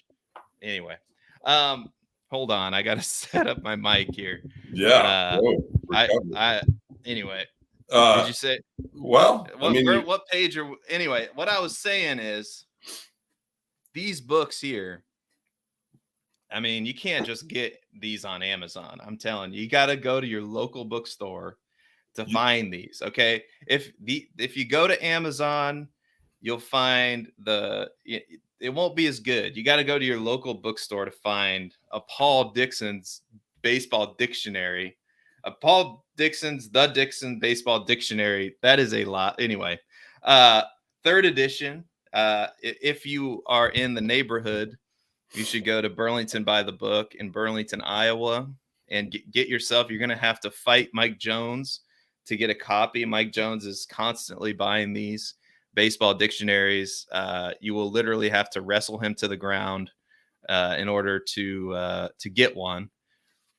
S1: Anyway, hold on, I gotta set up my mic here.
S2: Yeah,
S1: anyway.
S2: Did
S1: you say?
S2: Well,
S1: what page are? Anyway, what I was saying is these books here. I mean, you can't just get these on Amazon. I'm telling you, you got to go to your local bookstore to find these. Okay. If you go to Amazon, you'll find it won't be as good. You got to go to your local bookstore to find a Paul Dixon's baseball dictionary, The Dixon baseball dictionary. That is a lot. Anyway, 3rd edition. If you are in the neighborhood, you should go to Burlington by the Book in Burlington, Iowa, and get yourself. You're going to have to fight Mike Jones to get a copy. Mike Jones is constantly buying these baseball dictionaries. You will literally have to wrestle him to the ground in order to get one.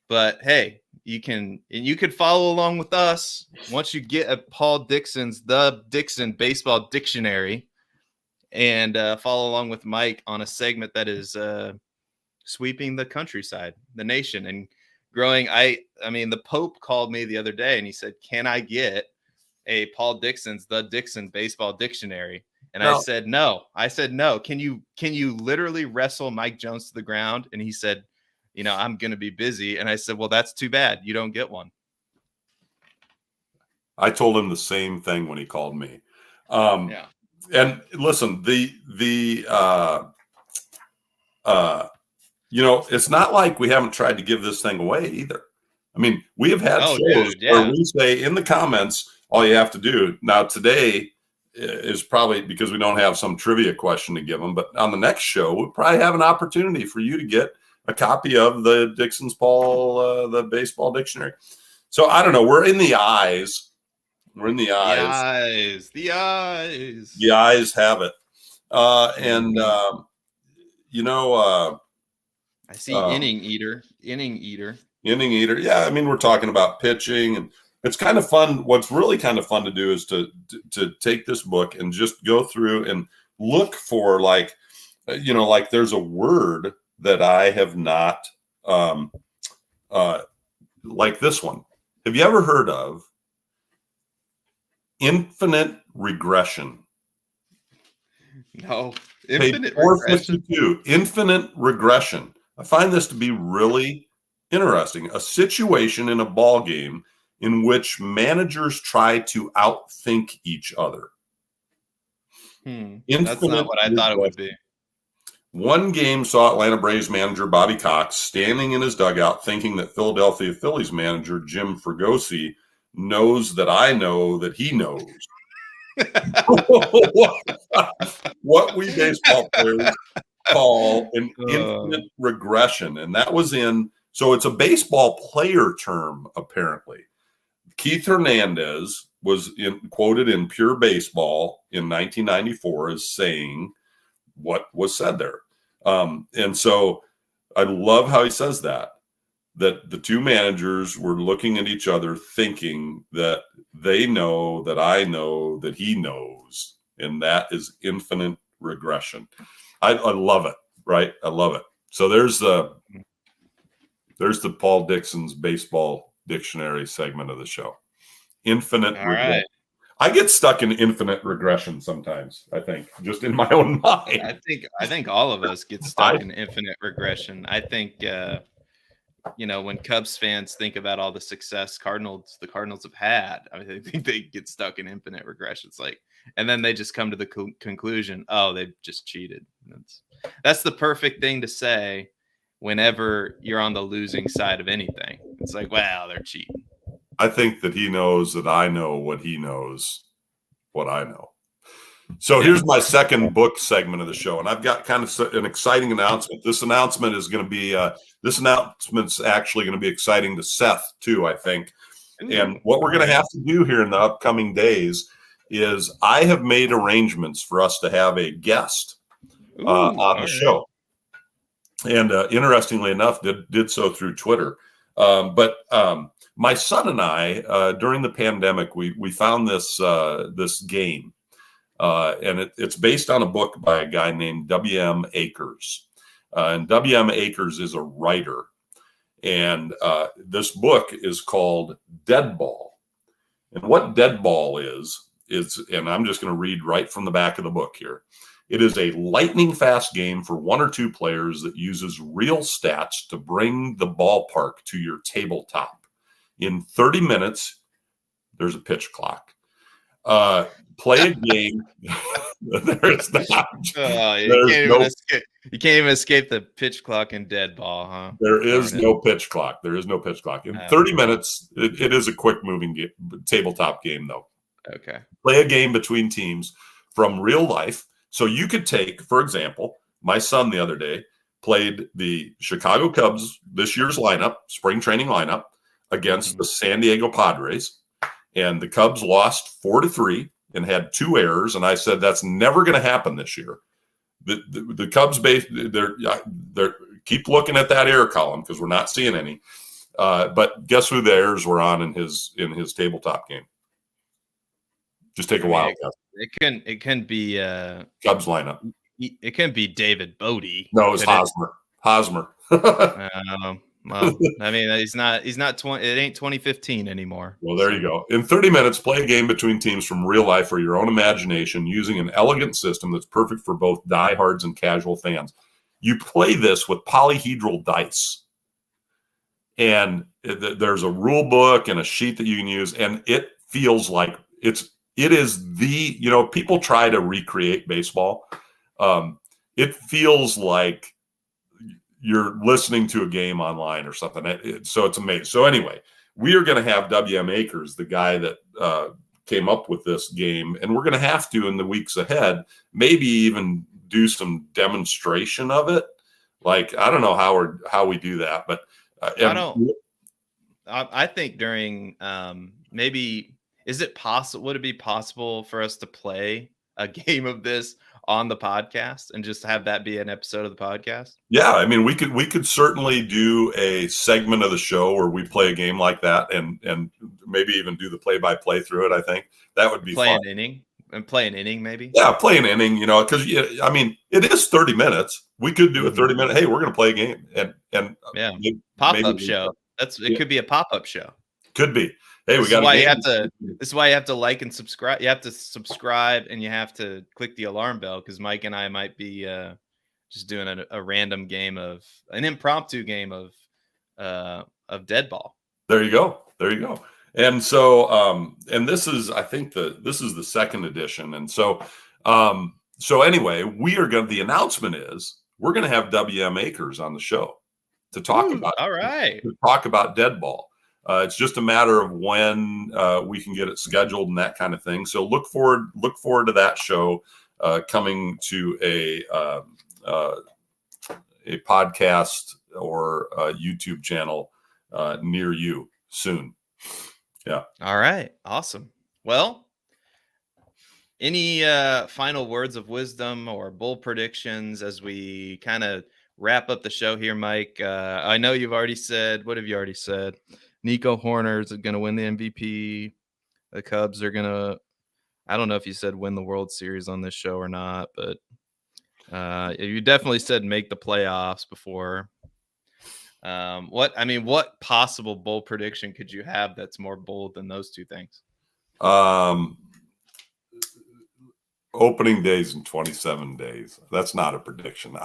S1: But hey, you could follow along with us once you get a Paul Dixon's The Dixon Baseball Dictionary. And follow along with Mike on a segment that is sweeping the countryside, the nation, and growing. I mean, the Pope called me the other day and he said, "Can I get a Paul Dixon's The Dixon Baseball Dictionary?" And I said, "No." I said, "No. Can you literally wrestle Mike Jones to the ground?" And he said, "I'm going to be busy." And I said, "Well, that's too bad. You don't get one."
S2: I told him the same thing when he called me. Yeah. And listen, it's not like we haven't tried to give this thing away either. I mean, we have had shows where we say in the comments, all you have to do. Now, today is probably because we don't have some trivia question to give them, but on the next show, we'll probably have an opportunity for you to get a copy of the Dixon's Paul, the baseball dictionary. So I don't know. We're in the eyes. We're in the eyes.
S1: The eyes.
S2: The eyes have it.
S1: I see inning eater.
S2: Yeah, I mean, we're talking about pitching, and it's kind of fun. What's really kind of fun to do is to take this book and just go through and look for like there's a word that I have not like this one. Have you ever heard of infinite regression?
S1: No.
S2: Infinite regression. Infinite regression. I find this to be really interesting. A situation in a ball game in which managers try to outthink each other.
S1: That's not what I thought it would be.
S2: One game saw Atlanta Braves manager Bobby Cox standing in his dugout thinking that Philadelphia Phillies manager Jim Fregosi knows that I know that he knows. What we baseball players call an infinite regression. And that was so it's a baseball player term, apparently. Keith Hernandez was quoted in Pure Baseball in 1994 as saying what was said there. And so I love how he says that the two managers were looking at each other thinking that they know that I know that he knows. And that is infinite regression. I love it. Right. I love it. So there's the Paul Dixon's baseball dictionary segment of the show. Infinite regression. Right. I get stuck in infinite regression sometimes, I think, just in my own mind.
S1: I think all of us get stuck in infinite regression. I think when Cubs fans think about all the success the Cardinals have had, I think they get stuck in infinite regression. It's like, and then they just come to the conclusion, oh, they've just cheated. That's the perfect thing to say whenever you're on the losing side of anything. It's like, wow, they're cheating.
S2: I think that he knows that I know what he knows, what I know. So here's my second book segment of the show, and I've got kind of an exciting announcement. This announcement is going to be this announcement's actually going to be exciting to Seth too, I think. And what we're going to have to do here in the upcoming days is I have made arrangements for us to have a guest on the show, and interestingly enough, did so through Twitter. But my son and I, during the pandemic, we found this game. And it's based on a book by a guy named W.M. Akers. And W.M. Akers is a writer. And this book is called Deadball. And what Deadball is, and I'm just going to read right from the back of the book here. It is a lightning fast game for one or two players that uses real stats to bring the ballpark to your tabletop. In 30 minutes, there's a pitch clock. Play a game. There's not.
S1: You can't even escape the pitch clock in Deadball, huh?
S2: There is no pitch clock. There is no pitch clock. In 30 minutes, it is a quick moving game, tabletop game, though.
S1: Okay.
S2: Play a game between teams from real life. So you could take, for example, my son the other day played the Chicago Cubs, this year's lineup, spring training lineup, against the San Diego Padres. And the Cubs lost 4-3 and had 2 errors. And I said, that's never going to happen this year. The Cubs, they're keep looking at that error column because we're not seeing any. But guess who the errors were on in his tabletop game? Just take a wild guess.
S1: It can be
S2: Cubs lineup.
S1: It can be David Bodie.
S2: No, it's Hosmer.
S1: Well, I mean, he's not 20. It ain't 2015 anymore.
S2: Well, there you go. In 30 minutes, play a game between teams from real life or your own imagination using an elegant system that's perfect for both diehards and casual fans. You play this with polyhedral dice. And there's a rule book and a sheet that you can use. And it feels like it is the, people try to recreate baseball. It feels like you're listening to a game online or something. So it's amazing. So anyway, we are going to have W.M. Akers, the guy that came up with this game, and we're going to have to, in the weeks ahead, maybe even do some demonstration of it. Like, I don't know how we do that, but
S1: I think during maybe, is it possible? Would it be possible for us to play a game of this on the podcast and just have that be an episode of the podcast?
S2: Yeah, I mean, we could certainly do a segment of the show where we play a game like that, and maybe even do the play-by-play through it. I think that would be fun.
S1: Play an inning, maybe.
S2: Yeah, play an inning, because I mean, it is 30 minutes. We could do a 30-minute. Hey, we're going to play a game, and
S1: yeah, pop-up show. It could be a pop-up show.
S2: Could be. Hey,
S1: this is why you have to like and subscribe. You have to subscribe and you have to click the alarm bell, because Mike and I might be just doing a random game an impromptu game of dead ball.
S2: There you go. And so, and this is, I think this is the second edition. And so, anyway, the announcement is we're going to have W.M. Akers on the show to talk about dead ball. It's just a matter of when we can get it scheduled and that kind of thing. So look forward to that show coming to a podcast or a YouTube channel near you soon. Yeah.
S1: All right. Awesome. Well, any final words of wisdom or bold predictions as we kind of wrap up the show here, Mike? I know you've already said, what have you already said? Nico Horner is going to win the MVP. The Cubs are going to, I don't know if you said win the World Series on this show or not, but you definitely said make the playoffs before. What possible bold prediction could you have that's more bold than those two things?
S2: Opening days in 27 days. That's not a prediction.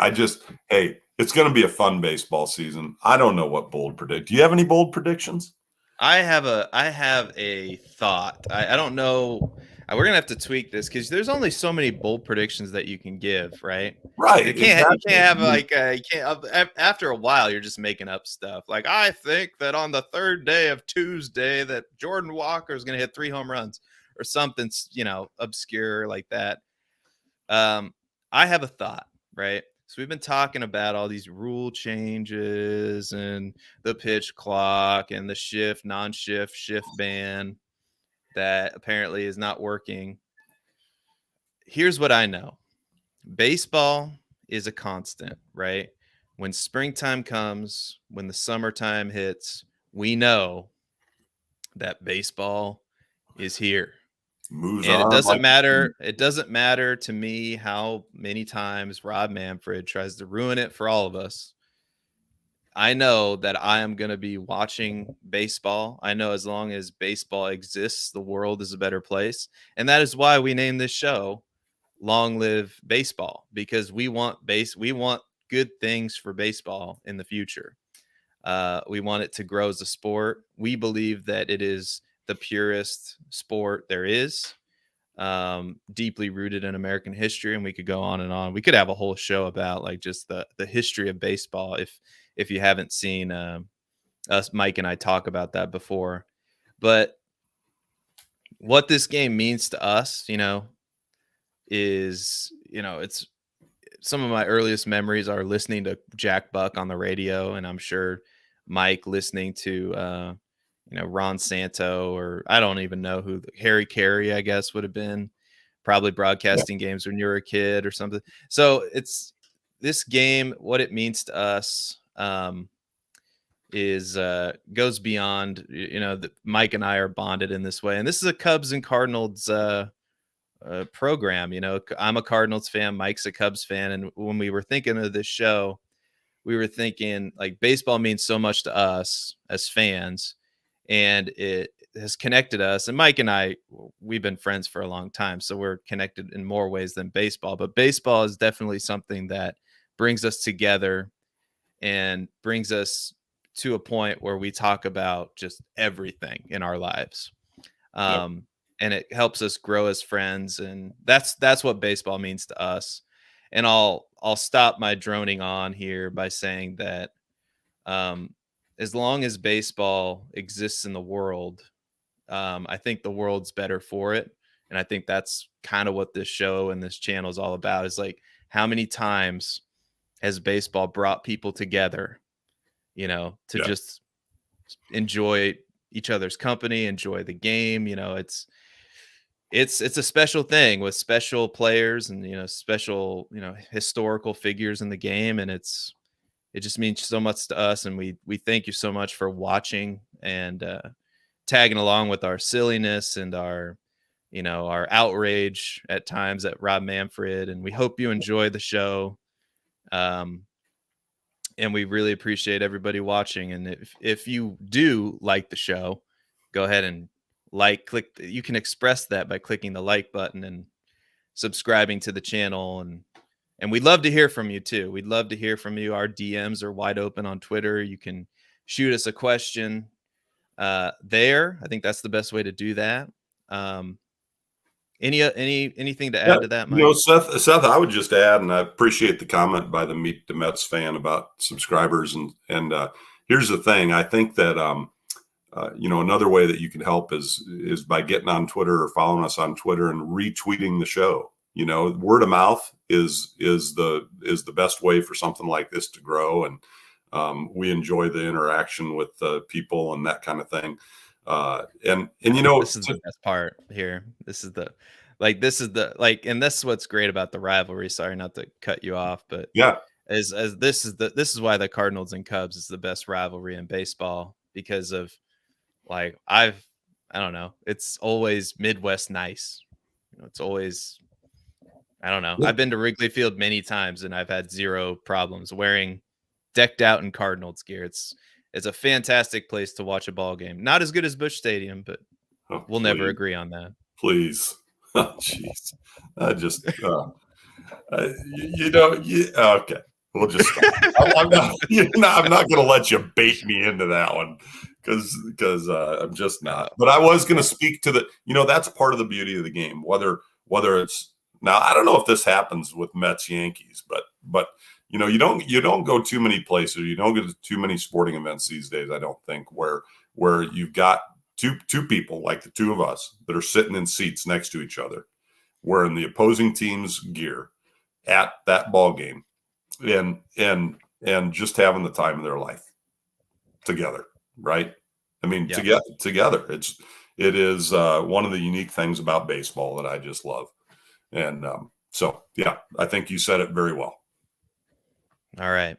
S2: Hey, it's going to be a fun baseball season. I don't know what bold predict. Do you have any bold predictions?
S1: I have a thought. I don't know. We're going to have to tweak this because there's only so many bold predictions that you can give, right?
S2: Right.
S1: You can't have after a while, you're just making up stuff. Like, I think that on the third day of Tuesday that Jordan Walker is going to hit 3 home runs or something, obscure like that. I have a thought, right? So we've been talking about all these rule changes and the pitch clock and the shift ban that apparently is not working. Here's what I know. Baseball is a constant, right? When springtime comes, when the summertime hits, we know that baseball is here.
S2: Moves
S1: and
S2: on,
S1: it doesn't matter. It doesn't matter to me how many times Rob Manfred tries to ruin it for all of us. I know that I am going to be watching baseball. I know as long as baseball exists, the world is a better place. And that is why we named this show Long Live Baseball, because we want good things for baseball in the future. We want it to grow as a sport. We believe that it is the purest sport there is, deeply rooted in American history, and we could go on and on. We could have a whole show about like just the history of baseball if you haven't seen us, Mike and I, talk about that before. But what this game means to us, is, it's some of my earliest memories are listening to Jack Buck on the radio, and I'm sure Mike listening to Ron Santo, or I don't even know who, Harry Carey, I guess, would have been probably broadcasting games when you were a kid or something. So it's this game, what it means to us is goes beyond, Mike and I are bonded in this way. And this is a Cubs and Cardinals program. I'm a Cardinals fan, Mike's a Cubs fan. And when we were thinking of this show, we were thinking like baseball means so much to us as fans, and it has connected us. And Mike and I, we've been friends for a long time, so we're connected in more ways than baseball. But baseball is definitely something that brings us together and brings us to a point where we talk about just everything in our lives.
S2: Yep.
S1: And it helps us grow as friends, and that's what baseball means to us. And I'll stop my droning on here by saying that um, as long as baseball exists in the world, I think the world's better for it. And I think that's kind of what this show and this channel is all about, is like, how many times has baseball brought people together, to
S2: Yeah.
S1: just enjoy each other's company, enjoy the game. It's a special thing with special players and special historical figures in the game, and it just means so much to us. And we thank you so much for watching and tagging along with our silliness and our outrage at times at Rob Manfred. And we hope you enjoy the show. Um, and we really appreciate everybody watching. And if you do like the show, go ahead and you can express that by clicking the like button and subscribing to the channel. And we'd love to hear from you too. We'd love to hear from you. Our DMs are wide open on Twitter. You can shoot us a question there. I think that's the best way to do that. Anything to
S2: Yeah,
S1: add to that, Mike?
S2: Seth, I would just add, and I appreciate the comment by the Meet the Mets fan about subscribers. And here's the thing: I think that another way that you can help is by getting on Twitter or following us on Twitter and retweeting the show. Word of mouth is the best way for something like this to grow, and we enjoy the interaction with people and that kind of thing. And
S1: this is the best part here. This is and this is what's great about the rivalry. Sorry, not to cut you off, but
S2: yeah,
S1: as this is why the Cardinals and Cubs is the best rivalry in baseball, because of I don't know, it's always Midwest nice. It's always, I don't know. I've been to Wrigley Field many times and I've had zero problems wearing decked out in Cardinals gear. It's a fantastic place to watch a ball game. Not as good as Busch Stadium, but we'll never agree on that.
S2: Please. Oh, jeez. I just, okay. We'll just stop. I'm not going to let you bait me into that one because I'm just not. But I was going to speak to that's part of the beauty of the game. Whether it's now, I don't know if this happens with Mets Yankees, but you don't go too many places. You don't go to too many sporting events these days. I don't think where you've got two people like the two of us that are sitting in seats next to each other, wearing the opposing team's gear at that ball game, and just having the time of their life together, right? I mean,
S1: yeah.
S2: together. It is one of the unique things about baseball that I just love, and so yeah, I think you said it very well.
S1: All right.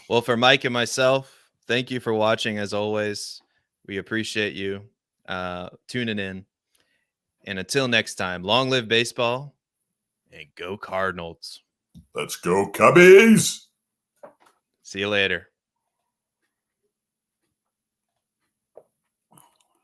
S1: Well, for Mike and myself, thank you for watching. As always, we appreciate you tuning in. And until next time, long live baseball and go Cardinals.
S2: Let's go Cubbies.
S1: See you later.